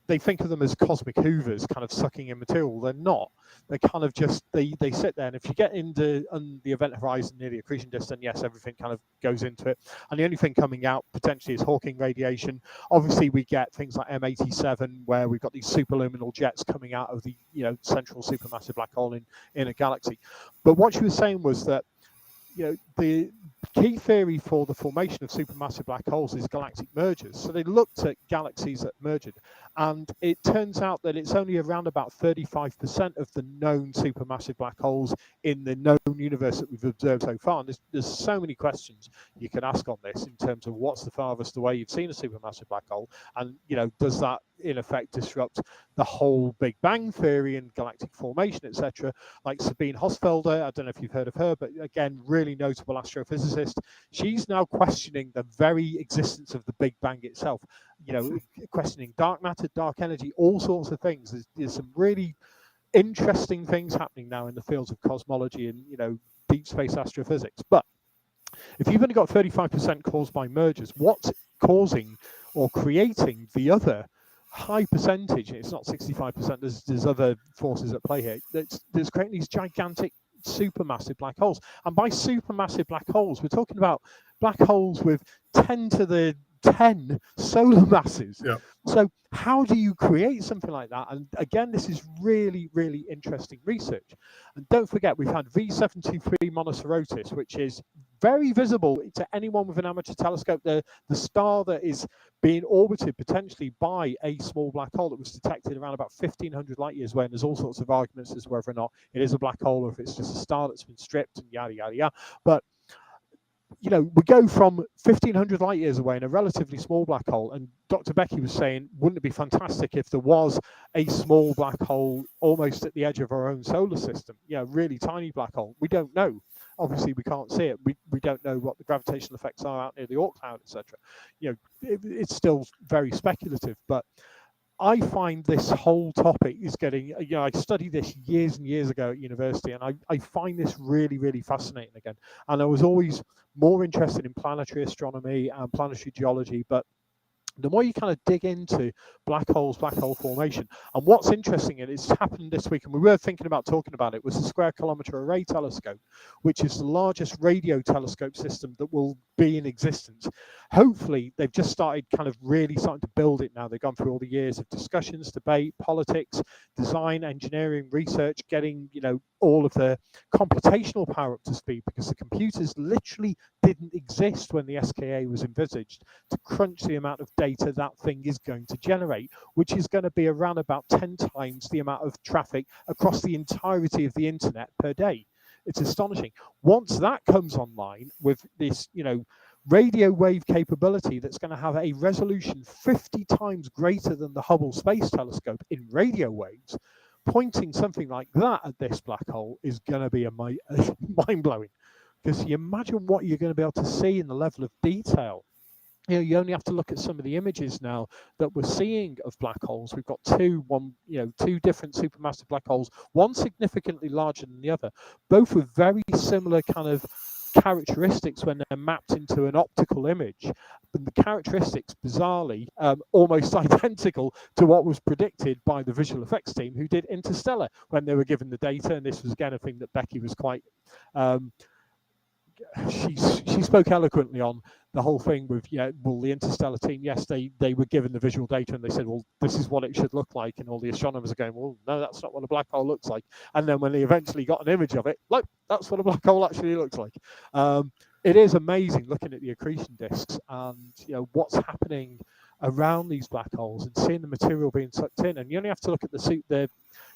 they think of them as cosmic hoovers kind of sucking in material. They're not. They're kind of just, they sit there, and if you get into the event horizon near the accretion disk, then yes, everything kind of goes into it. And the only thing coming out potentially is Hawking radiation. Obviously, we get things like M87, where we've got these superluminal jets coming out of the central supermassive black hole in a galaxy. But what she was saying was that the key theory for the formation of supermassive black holes is galactic mergers. So they looked at galaxies that merged, and it turns out that it's only around about 35% of the known supermassive black holes in the known universe that we've observed so far. And there's so many questions you can ask on this in terms of what's the farthest away you've seen a supermassive black hole, and does that in effect disrupt the whole Big Bang theory and galactic formation, etc. Like Sabine Hosfelder, I don't know if you've heard of her, but again, really notable astrophysicist. She's now questioning the very existence of the Big Bang itself, questioning dark matter, dark energy, all sorts of things. There's some really interesting things happening now in the fields of cosmology and deep space astrophysics. But if you've only got 35% caused by mergers, what's causing or creating the other high percentage? It's not 65%. There's other forces at play here. There's creating these gigantic supermassive black holes. And by supermassive black holes, we're talking about black holes with 10 to the 10 solar masses. Yeah. So how do you create something like that? And again, this is really, really interesting research. And don't forget, we've had V723 Monocerotis, which is very visible to anyone with an amateur telescope. The star that is being orbited potentially by a small black hole that was detected around about 1,500 light years away. And there's all sorts of arguments as to whether or not it is a black hole or if it's just a star that's been stripped and yada, yada, yada. But we go from 1,500 light years away in a relatively small black hole, and Dr. Becky was saying, wouldn't it be fantastic if there was a small black hole almost at the edge of our own solar system? Really tiny black hole. We don't know. Obviously, we can't see it. We don't know what the gravitational effects are out near the Oort cloud, etc. It's still very speculative, but I find this whole topic is getting, I studied this years and years ago at university, and I find this really, really fascinating again. And I was always more interested in planetary astronomy and planetary geology, but the more you kind of dig into black holes, black hole formation, and what's interesting, and it's happened this week, and we were thinking about talking about it, was the Square Kilometre Array Telescope, which is the largest radio telescope system that will be in existence. Hopefully, they've just started starting to build it now. They've gone through all the years of discussions, debate, politics, design, engineering, research, getting, all of the computational power up to speed, because the computers literally didn't exist when the SKA was envisaged to crunch the amount of data that thing is going to generate, which is going to be around about 10 times the amount of traffic across the entirety of the internet per day. It's astonishing. Once that comes online with this, radio wave capability that's going to have a resolution 50 times greater than the Hubble Space Telescope in radio waves, pointing something like that at this black hole is going to be mind-blowing. Because you imagine what you're going to be able to see in the level of detail. You only have to look at some of the images now that we're seeing of black holes. We've got two different supermassive black holes, one significantly larger than the other, both with very similar kind of characteristics when they're mapped into an optical image. But the characteristics, bizarrely, almost identical to what was predicted by the visual effects team who did Interstellar when they were given the data. And this was again a thing that Becky was quite she spoke eloquently on the whole thing with the Interstellar team. Yes, they were given the visual data and they said, well, this is what it should look like, and all the astronomers are going, well, no, that's not what a black hole looks like. And then when they eventually got an image of it, look, that's what a black hole actually looks like. It is amazing looking at the accretion disks and what's happening around these black holes and seeing the material being sucked in. And you only have to look at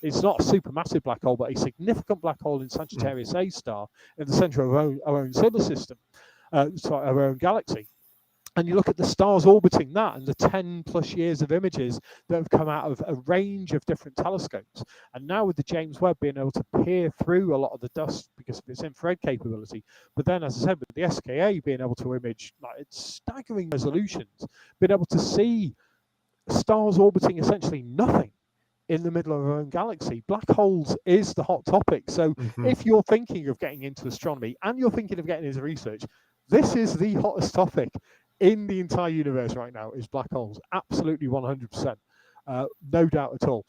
it's not a supermassive black hole, but a significant black hole in Sagittarius A star in the center of our own solar system, our own galaxy. And you look at the stars orbiting that and the 10 plus years of images that have come out of a range of different telescopes. And now with the James Webb being able to peer through a lot of the dust because of its infrared capability, but then, as I said, with the SKA being able to image it's staggering resolutions, being able to see stars orbiting essentially nothing in the middle of our own galaxy. Black holes is the hot topic. So if you're thinking of getting into astronomy and you're thinking of getting into research, this is the hottest topic in the entire universe right now, is black holes. Absolutely 100%. No doubt at all.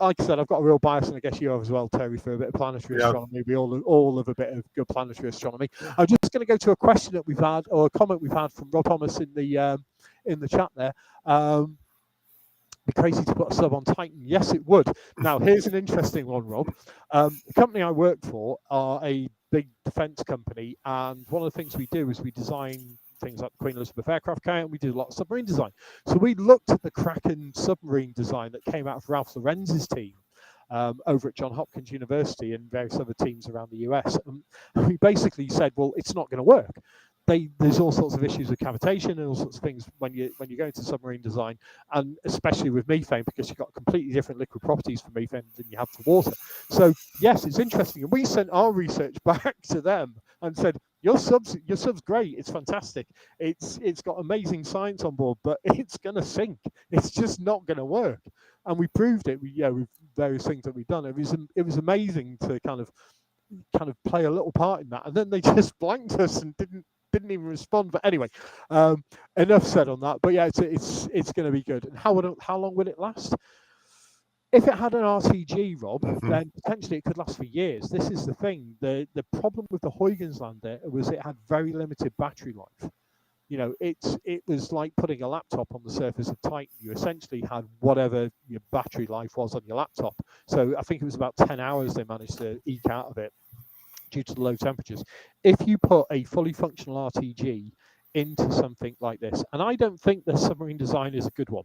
Like I said, I've got a real bias, and I guess you have as well, Terry, for a bit of planetary astronomy. We all love a bit of good planetary astronomy. I'm just going to go to a question that we've had, or a comment we've had from Rob Thomas in the chat there. Be crazy to put a sub on Titan. Yes, it would. Now, here's an interesting one, Rob. The company I work for are a big defence company, and one of the things we do is we design things like the Queen Elizabeth aircraft carrier, and we do a lot of submarine design. So we looked at the Kraken submarine design that came out of Ralph Lorenz's team over at Johns Hopkins University and various other teams around the US. And we basically said, well, it's not going to work. There's all sorts of issues with cavitation and all sorts of things when you go into submarine design, and especially with methane, because you've got completely different liquid properties for methane than you have for water. So yes, it's interesting, and we sent our research back to them and said, your sub's great, it's fantastic, it's got amazing science on board, but it's going to sink. It's just not going to work, and we proved it. With various things that we've done, it was amazing to kind of play a little part in that, and then they just blanked us and didn't even respond. But anyway, enough said on that. But yeah, it's going to be good. And how long will it last? If it had an RTG, Rob, then potentially it could last for years. This is the thing. The problem with the Huygens lander was it had very limited battery life. It was like putting a laptop on the surface of Titan. You essentially had whatever your battery life was on your laptop. So I think it was about 10 hours they managed to eke out of it, due to the low temperatures. If you put a fully functional RTG into something like this, and I don't think the submarine design is a good one.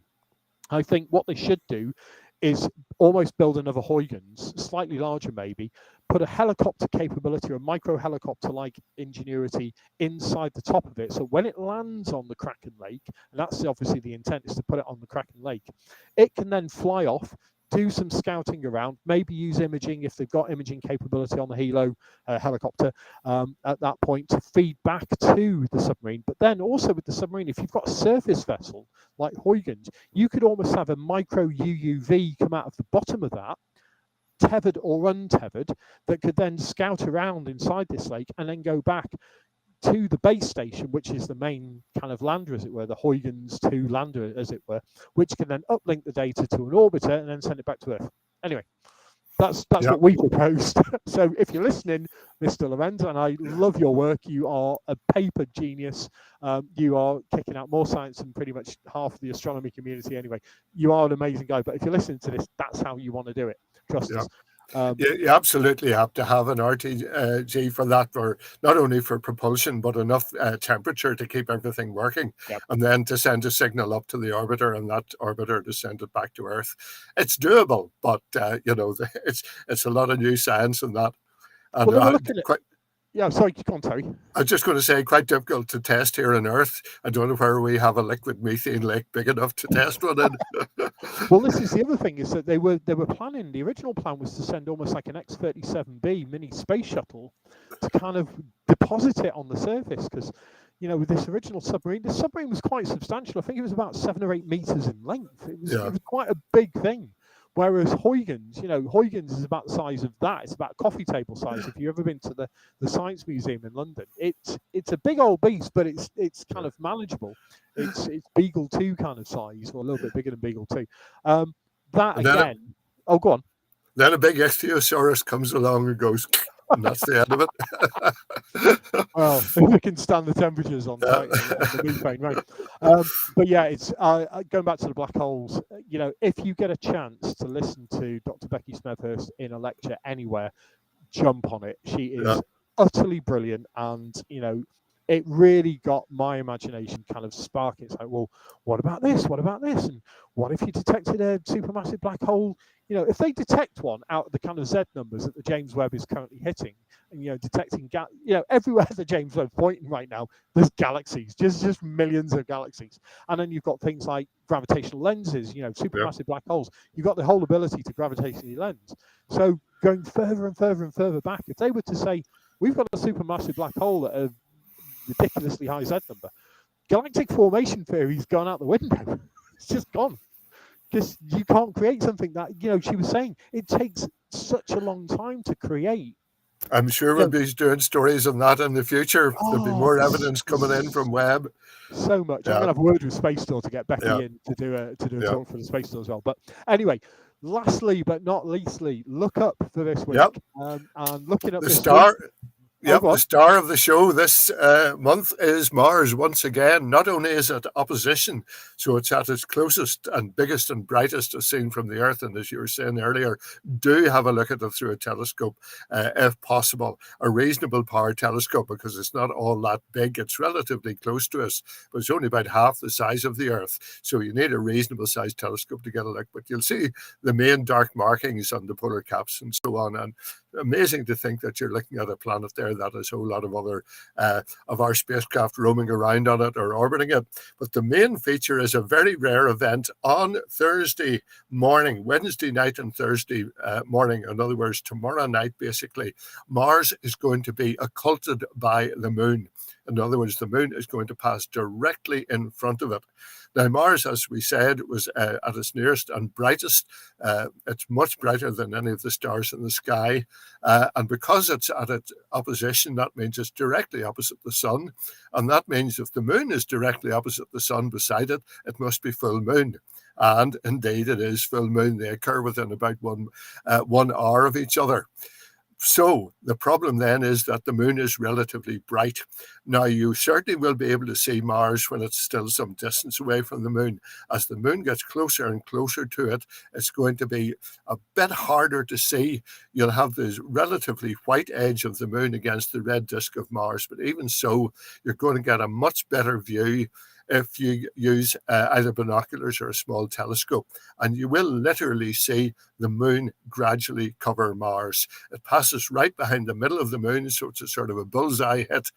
I think what they should do is almost build another Huygens, slightly larger maybe, put a helicopter capability or a micro helicopter like Ingenuity inside the top of it. So when it lands on the Kraken Lake, and that's obviously the intent, is to put it on the Kraken Lake, it can then fly off, do some scouting around, maybe use imaging if they've got imaging capability on the helo helicopter at that point to feed back to the submarine. But then also with the submarine, if you've got a surface vessel like Huygens, you could almost have a micro UUV come out of the bottom of that, tethered or untethered, that could then scout around inside this lake and then go back to the base station, which is the main kind of lander, as it were, the Huygens 2 lander, as it were, which can then uplink the data to an orbiter and then send it back to Earth. Anyway, that's what we proposed. So if you're listening, Mr. Lorenz, and I love your work, you are a paper genius. You are kicking out more science than pretty much half of the astronomy community anyway. You are an amazing guy, but if you're listening to this, that's how you want to do it. Trust us. You absolutely have to have an RTG for that, for not only for propulsion, but enough temperature to keep everything working, and then to send a signal up to the orbiter, and that orbiter to send it back to Earth. It's doable, but it's a lot of new science in that. And well, Yeah, sorry, go on, Terry. I was just going to say, quite difficult to test here on Earth. I don't know where we have a liquid methane lake big enough to test one in. Well, this is the other thing, is that they were planning. The original plan was to send almost like an X-37B mini space shuttle to kind of deposit it on the surface, because with this original submarine, the submarine was quite substantial. I think it was about 7 or 8 meters in length. It was quite a big thing. Whereas Huygens is about the size of that. It's about coffee table size. If you've ever been to the Science Museum in London, it's a big old beast, but it's kind of manageable. It's Beagle 2 kind of size, or a little bit bigger than Beagle 2. Oh, go on. Then a big ichthyosaurus comes along and goes, and that's the end of it. Well, if we can stand the temperatures on the methane, right? But yeah, it's going back to the black holes. If you get a chance to listen to Dr. Becky Smethurst in a lecture anywhere, jump on it. She is utterly brilliant, and it really got my imagination kind of sparking. It's like, well, what about this? What about this? And what if you detected a supermassive black hole? If they detect one out of the kind of Z numbers that the James Webb is currently hitting, and detecting everywhere the James Webb's pointing right now, there's galaxies, just millions of galaxies. And then you've got things like gravitational lenses, supermassive black holes. You've got the whole ability to gravitationally lens. So going further and further and further back, if they were to say, we've got a supermassive black hole at a ridiculously high Z number, galactic formation theory's gone out the window. It's just gone. Because you can't create something that, she was saying, it takes such a long time to create. I'm sure we'll be doing stories on that in the future. There'll be more evidence coming in from Webb. So much. I'm going to have a word with Space Store to get Becky in to do a talk for the Space Store as well. But anyway, lastly but not leastly, look up for this week. And looking up the this star. week, the star of the show this month is Mars once again. Not only is it opposition, so it's at its closest and biggest and brightest as seen from the Earth. And as you were saying earlier, do have a look at it through a telescope, if possible, a reasonable power telescope, because it's not all that big. It's relatively close to us, but it's only about half the size of the Earth. So you need a reasonable sized telescope to get a look. But you'll see the main dark markings on the polar caps and so on. And amazing to think that you're looking at a planet there that has a whole lot of other of our spacecraft roaming around on it or orbiting it. But the main feature is a very rare event on Thursday morning, Wednesday night and Thursday morning. In other words, tomorrow night, basically, Mars is going to be occulted by the moon. In other words, the moon is going to pass directly in front of it. Now, Mars, as we said, was at its nearest and brightest. It's much brighter than any of the stars in the sky. And because it's at its opposition, that means it's directly opposite the sun. And that means if the moon is directly opposite the sun beside it, it must be full moon. And indeed, it is full moon. They occur within about 1 hour of each other. So the problem then is that the moon is relatively bright. Now, you certainly will be able to see Mars when it's still some distance away from the moon. As the moon gets closer and closer to it, it's going to be a bit harder to see. You'll have this relatively white edge of the moon against the red disk of Mars. But even so, you're going to get a much better view if you use either binoculars or a small telescope. And you will literally see the moon gradually cover Mars. It passes right behind the middle of the moon, so it's a sort of a bullseye hit.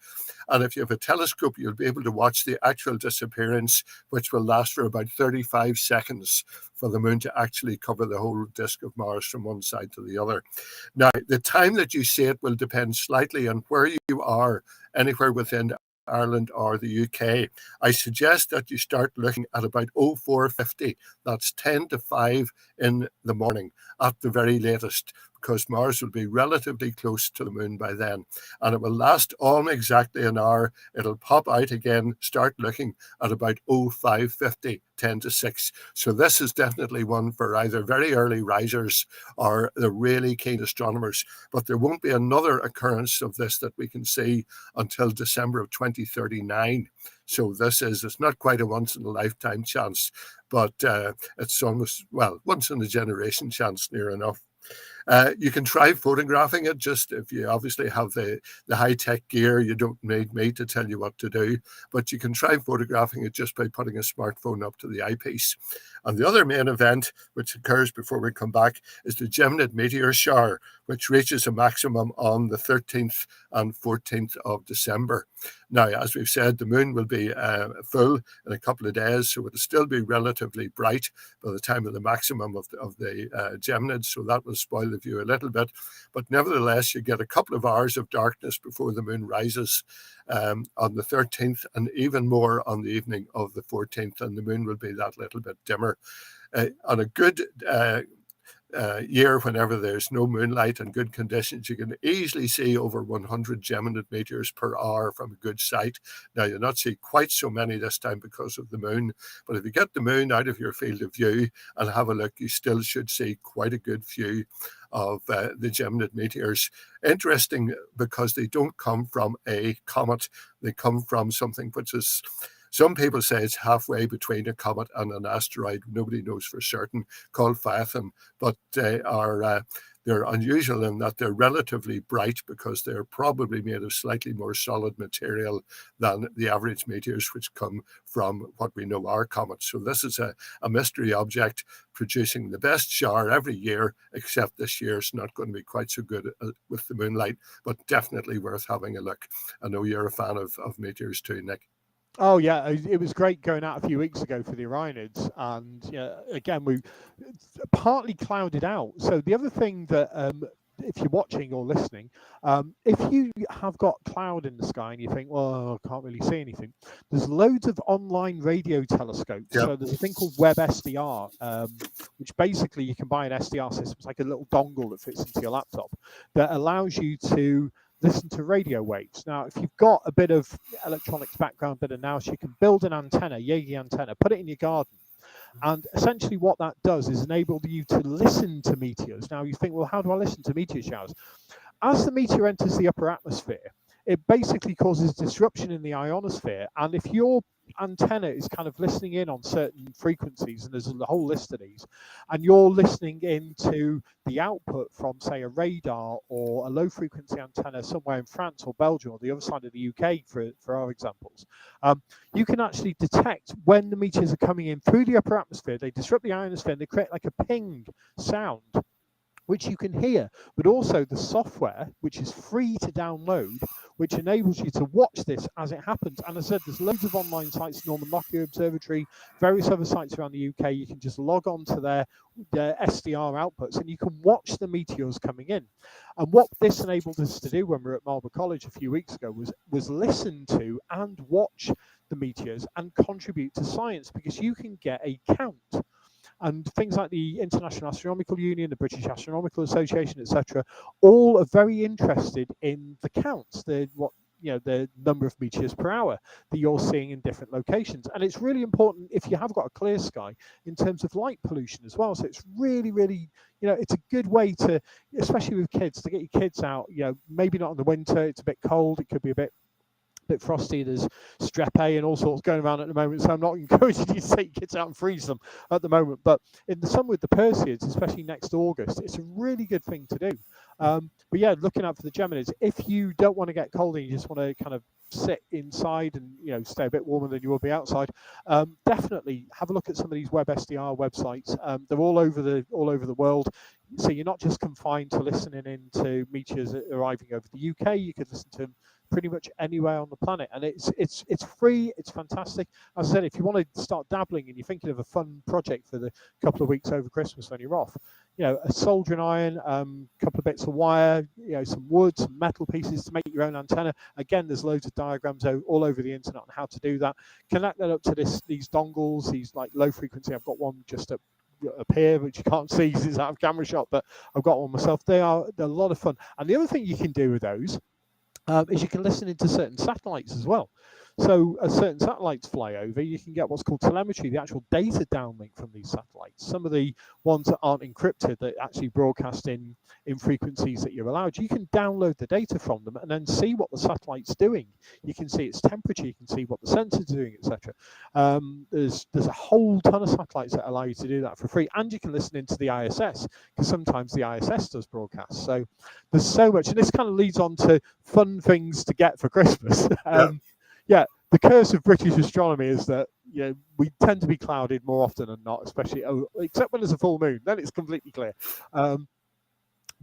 And if you have a telescope, you'll be able to watch the actual disappearance, which will last for about 35 seconds for the moon to actually cover the whole disk of Mars from one side to the other. Now, the time that you see it will depend slightly on where you are, anywhere within Ireland or the UK. I suggest that you start looking at about 0450. That's 10 to 5 in the morning at the very latest, because Mars will be relatively close to the moon by then. And it will last on exactly an hour. It'll pop out again, start looking at about 0550, 10 to 6. So this is definitely one for either very early risers or the really keen astronomers. But there won't be another occurrence of this that we can see until December of 2039. So it's not quite a once in a lifetime chance, but it's almost, well, once in a generation chance, near enough. You can try photographing it, just if you obviously have the high-tech gear, you don't need me to tell you what to do, but you can try photographing it just by putting a smartphone up to the eyepiece. And the other main event, which occurs before we come back, is the Geminid meteor shower, which reaches a maximum on the 13th and 14th of December. Now, as we've said, the moon will be full in a couple of days, so it'll still be relatively bright by the time of the maximum of the Geminid, so that will spoil the view a little bit. But nevertheless, you get a couple of hours of darkness before the moon rises on the 13th, and even more on the evening of the 14th, and the moon will be that little bit dimmer. On a good year, whenever there's no moonlight and good conditions, you can easily see over 100 Geminid meteors per hour from a good sight. Now, you'll not see quite so many this time because of the moon, but if you get the moon out of your field of view and have a look, you still should see quite a good view of the Geminid meteors. Interesting, because they don't come from a comet, they come from something which is, some people say it's halfway between a comet and an asteroid. Nobody knows for certain, called Phaethon, but they're unusual in that they're relatively bright because they're probably made of slightly more solid material than the average meteors which come from what we know are comets. So this is a mystery object producing the best shower every year, except this year it's not going to be quite so good with the moonlight, but definitely worth having a look. I know you're a fan of meteors too, Nick. Oh yeah, it was great going out a few weeks ago for the Orionids, and again we partly clouded out. So the other thing that if you're watching or listening, if you have got cloud in the sky and you think, well, I can't really see anything, there's loads of online radio telescopes. Yep. So there's a thing called Webb SDR, which basically you can buy an SDR system. It's like a little dongle that fits into your laptop that allows you to listen to radio waves. Now, if you've got a bit of electronics background, bit of nous, you can build an antenna, Yagi antenna, put it in your garden. And essentially what that does is enable you to listen to meteors. Now you think, well, how do I listen to meteor showers? As the meteor enters the upper atmosphere, it basically causes disruption in the ionosphere. And if your antenna is kind of listening in on certain frequencies, and there's a whole list of these, and you're listening into the output from, say, a radar or a low frequency antenna somewhere in France or Belgium or the other side of the UK, for our examples, you can actually detect when the meteors are coming in through the upper atmosphere. They disrupt the ionosphere and they create like a ping sound, which you can hear, but also the software, which is free to download, which enables you to watch this as it happens. And as I said, there's loads of online sites, Norman Lockyer Observatory, various other sites around the UK. You can just log on to their SDR outputs and you can watch the meteors coming in. And what this enabled us to do when we were at Marlborough College a few weeks ago was listen to and watch the meteors and contribute to science, because you can get a count. And things like the International Astronomical Union, the British Astronomical Association, etc., all are very interested in the counts, the number of meteors per hour that you're seeing in different locations. And it's really important if you have got a clear sky in terms of light pollution as well. So it's really, really, it's a good way to, especially with kids, to get your kids out, maybe not in the winter, it's a bit cold, it could be a bit frosty, there's strep A and all sorts going around at the moment, so I'm not encouraging you to take your kids out and freeze them at the moment, but in the summer with the Perseids, especially next August, it's a really good thing to do. But yeah, looking out for the Geminids. If you don't want to get cold and you just want to kind of sit inside and stay a bit warmer than you will be outside, definitely have a look at some of these Webb SDR websites. They're all over the world, so you're not just confined to listening into meteors arriving over the UK. You could listen to them pretty much anywhere on the planet, and it's free, it's fantastic. As I said, if you want to start dabbling and you're thinking of a fun project for the couple of weeks over Christmas when you're off, a soldering iron, couple of bits of wire, some wood, some metal pieces to make your own antenna. Again, there's loads of diagrams all over the internet on how to do that. Connect that up to these dongles, these like low frequency. I've got one just up here, which you can't see because it's out of camera shot, but I've got one myself. They're a lot of fun. And the other thing you can do with those is you can listen into certain satellites as well. So as certain satellites fly over, you can get what's called telemetry, the actual data downlink from these satellites. Some of the ones that aren't encrypted, that actually broadcast in frequencies that you're allowed, you can download the data from them and then see what the satellite's doing. You can see its temperature, you can see what the sensors are doing, etc. There's a whole ton of satellites that allow you to do that for free, and you can listen into the ISS, because sometimes the ISS does broadcast. So there's so much, and this kind of leads on to fun things to get for Christmas. Yeah, the curse of British astronomy is that we tend to be clouded more often than not, especially except when there's a full moon. Then it's completely clear,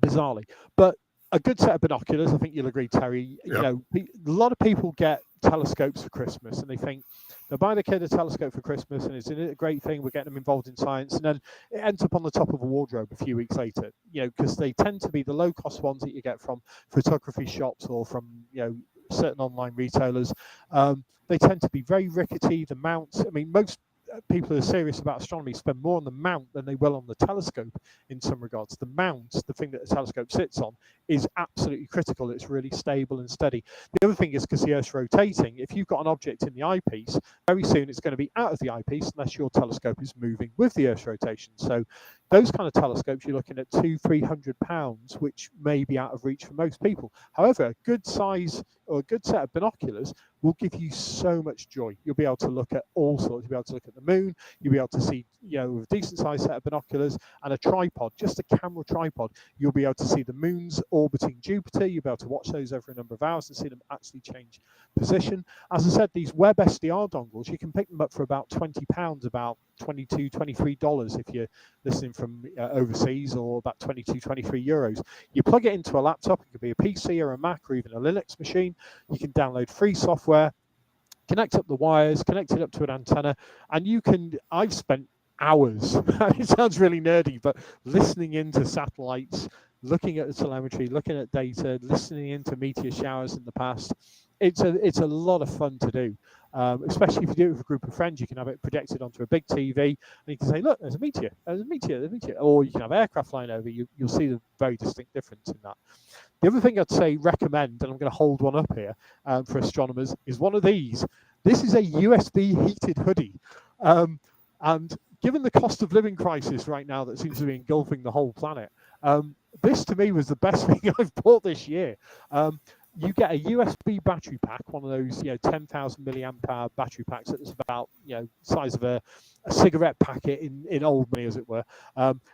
bizarrely. But a good set of binoculars, I think you'll agree, Terry. A lot of people get telescopes for Christmas, and they think they'll buy the kid a telescope for Christmas, and it's a great thing. We're getting them involved in science, and then it ends up on the top of a wardrobe a few weeks later. Because they tend to be the low-cost ones that you get from photography shops or from certain online retailers. They tend to be very rickety. The mounts, I mean, most people who are serious about astronomy spend more on the mount than they will on the telescope in some regards. The mount, the thing that the telescope sits on, is absolutely critical. It's really stable and steady. The other thing is, because the Earth's rotating, if you've got an object in the eyepiece, very soon it's going to be out of the eyepiece unless your telescope is moving with the Earth's rotation. So those kind of telescopes, you're looking at £200-300, which may be out of reach for most people. However, a good size or a good set of binoculars will give you so much joy. You'll be able to look at all sorts. You'll be able to look at the moon. You'll be able to see, with a decent sized set of binoculars and a tripod, just a camera tripod, you'll be able to see the moons orbiting Jupiter. You'll be able to watch those over a number of hours and see them actually change position. As I said, these Webb SDR dongles, you can pick them up for about £20, about $22-23 if you're listening from overseas, or about 22-23 euros. You plug it into a laptop. It could be a PC or a Mac or even a Linux machine. You can download free software, connect up the wires, connect it up to an antenna, and I've spent hours, it sounds really nerdy, but listening into satellites, looking at the telemetry, looking at data, listening into meteor showers in the past. It's a lot of fun to do, especially if you do it with a group of friends. You can have it projected onto a big TV, and you can say, look, there's a meteor, or you can have aircraft flying over. You'll see the very distinct difference in that. The other thing I'd say recommend, and I'm going to hold one up here for astronomers, is one of these. This is a USB heated hoodie. And given the cost of living crisis right now that seems to be engulfing the whole planet, this to me was the best thing I've bought this year. You get a USB battery pack, one of those 10,000 milliamp hour battery packs that's about size of a cigarette packet in old money, as it were.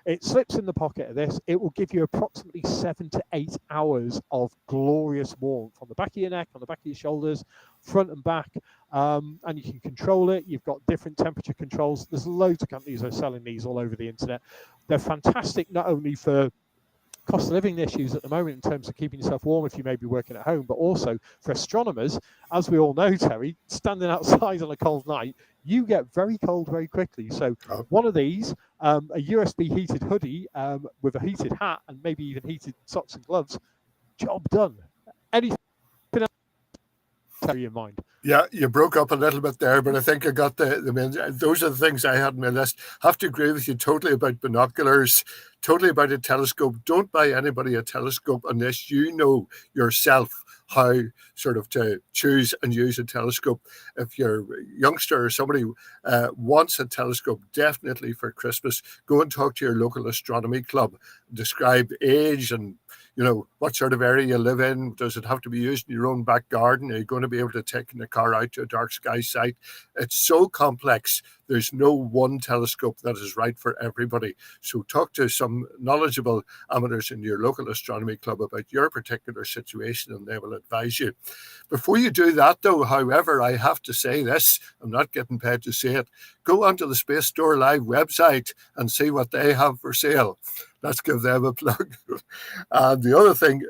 It slips in the pocket of this. It will give you approximately 7 to 8 hours of glorious warmth on the back of your neck, on the back of your shoulders, front and back, and you can control it. You've got different temperature controls. There's loads of companies that are selling these all over the internet. They're fantastic not only for cost of living issues at the moment in terms of keeping yourself warm if you may be working at home, but also for astronomers, as we all know, Terry, standing outside on a cold night, you get very cold very quickly. So one of these, a USB heated hoodie with a heated hat and maybe even heated socks and gloves, job done. Anything else, Terry, in mind? Yeah, you broke up a little bit there, but I think I got the main. Those are the things I had on my list. Have to agree with you totally about binoculars, totally about a telescope. Don't buy anybody a telescope unless you know yourself how sort of to choose and use a telescope. If you're a youngster or somebody wants a telescope, definitely for Christmas, go and talk to your local astronomy club. Describe age and what sort of area you live in. Does it have to be used in your own back garden? Are you going to be able to take the car out to a dark sky site? It's so complex. There's no one telescope that is right for everybody. So talk to some knowledgeable amateurs in your local astronomy club about your particular situation, and they will advise you. Before you do that, though, however, I have to say this. I'm not getting paid to say it. Go onto the Space Store Live website and see what they have for sale. Let's give them a plug. And the other thing,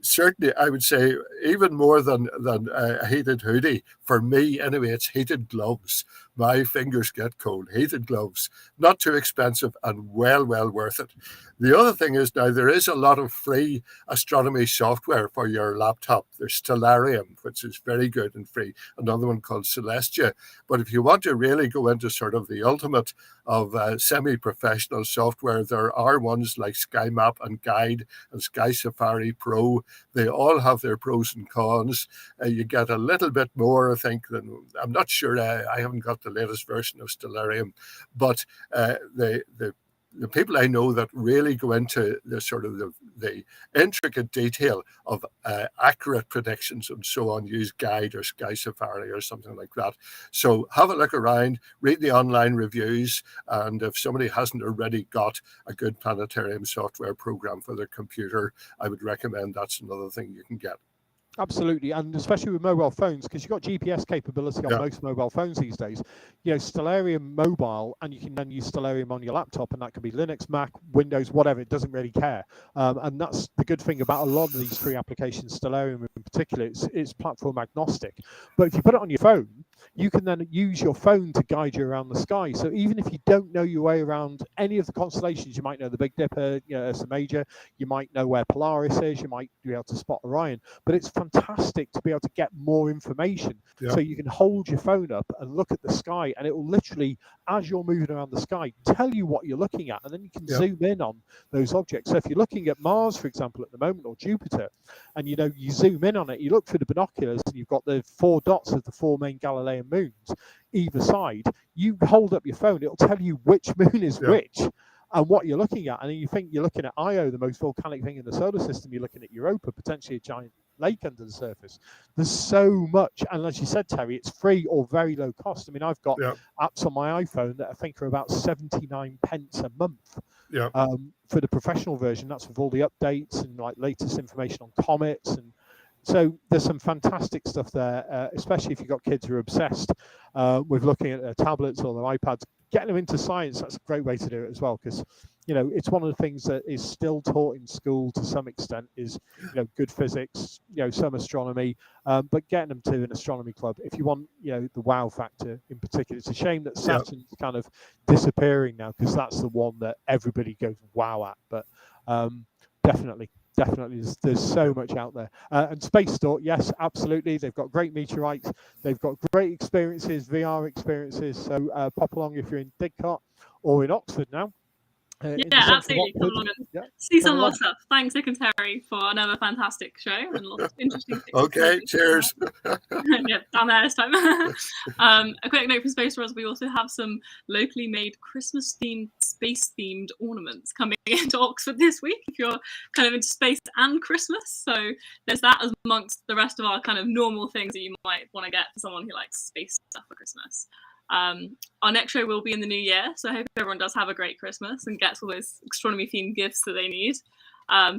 certainly I would say even more than a heated hoodie, for me anyway, it's heated gloves. my fingers get cold. Heated gloves, not too expensive and well worth it. The other thing is now there is a lot of free astronomy software for your laptop. There's Stellarium, which is very good and free. Another one called Celestia. But if you want to really go into sort of the ultimate of semi-professional software, there are ones like SkyMap and Guide and Sky Safari Pro. They all have their pros and cons. You get a little bit more, I think, than I'm not sure. I haven't got the latest version of Stellarium, but the people I know that really go into the sort of the intricate detail of accurate predictions and so on use Guide or Sky Safari or something like that. So have a look around, read the online reviews, and if somebody hasn't already got a good planetarium software program for their computer, I would recommend that's another thing you can get. Absolutely, and especially with mobile phones, because you've got GPS capability on most mobile phones these days. You know, Stellarium Mobile, and you can then use Stellarium on your laptop, and that can be Linux, Mac, Windows, whatever. It doesn't really care, and that's the good thing about a lot of these free applications. Stellarium in particular, it's platform agnostic. But if you put it on your phone, you can then use your phone to guide you around the sky. So even if you don't know your way around any of the constellations, you might know the Big Dipper, you know, Ursa Major, you might know where Polaris is, you might be able to spot Orion, but it's fantastic to be able to get more information. So you can hold your phone up and look at the sky, and it will literally, as you're moving around the sky, tell you what you're looking at, and then you can zoom in on those objects. So if you're looking at Mars, for example, at the moment, or Jupiter, and you know, you zoom in on it, you look through the binoculars, and you've got the 4 dots of the 4 main Galilean moons either side. You hold up your phone, it'll tell you which moon is which and what you're looking at. And you think you're looking at Io, the most volcanic thing in the solar system, you're looking at Europa, potentially a giant lake under the surface. There's so much, and as you said, Terry, it's free or very low cost. I mean, I've got apps on my iPhone that I think are about 79 pence a month. For the professional version, that's with all the updates and like latest information on comets, and so there's some fantastic stuff there, especially if you've got kids who are obsessed with looking at their tablets or their iPads. Getting them into science, that's a great way to do it as well, because, you know, it's one of the things that is still taught in school to some extent is, you know, good physics, you know, some astronomy, but getting them to an astronomy club. If you want, you know, the wow factor in particular, it's a shame that Saturn's kind of disappearing now, because that's the one that everybody goes wow at, but definitely, there's so much out there. And Space Store, yes, absolutely. They've got great meteorites. They've got great experiences, VR experiences. So pop along if you're in Didcot or in Oxford now. Absolutely. Come along and see some more stuff. Thanks, Nick and Terry, for another fantastic show and lots of interesting things. Okay, cheers. Down there this time. A quick note from Space Wars, we also have some locally made Christmas-themed, space-themed ornaments coming into Oxford this week, if you're kind of into space and Christmas. So there's that as amongst the rest of our kind of normal things that you might want to get for someone who likes space stuff for Christmas. Our next show will be in the new year, so I hope everyone does have a great Christmas and gets all those astronomy themed gifts that they need.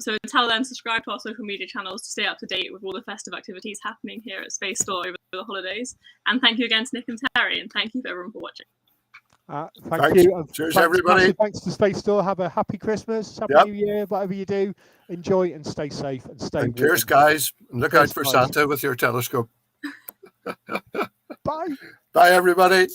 So until then, subscribe to our social media channels to stay up to date with all the festive activities happening here at Space Store over the holidays. And thank you again to Nick and Terry, and thank you for everyone for watching. Thank you. Cheers, everybody. Thanks to Space Store. Have a happy Christmas, happy New Year, whatever you do. Enjoy and stay safe and stay warm. Cheers, guys. And look out for Santa with your telescope. Bye. Bye, everybody.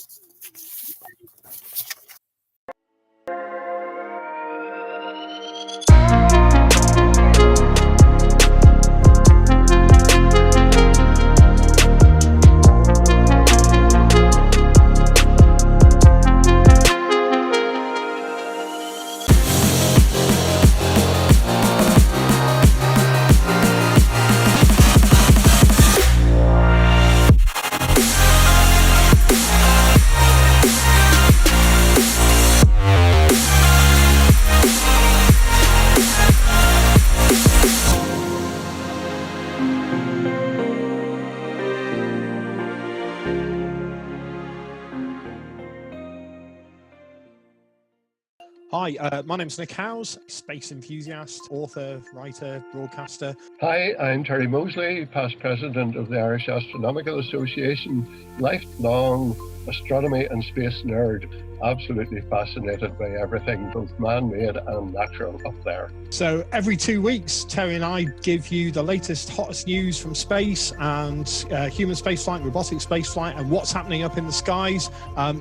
Hi, my name's Nick Howes, space enthusiast, author, writer, broadcaster. Hi, I'm Terry Moseley, past president of the Irish Astronomical Association, lifelong astronomy and space nerd, absolutely fascinated by everything, both man-made and natural, up there. So every 2 weeks, Terry and I give you the latest, hottest news from space and human spaceflight, robotic spaceflight, and what's happening up in the skies.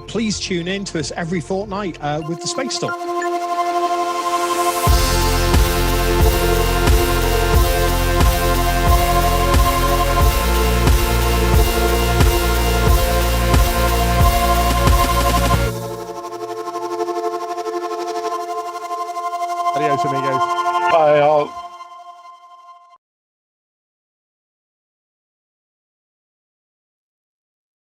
Please tune in to us every fortnight with the Space Store.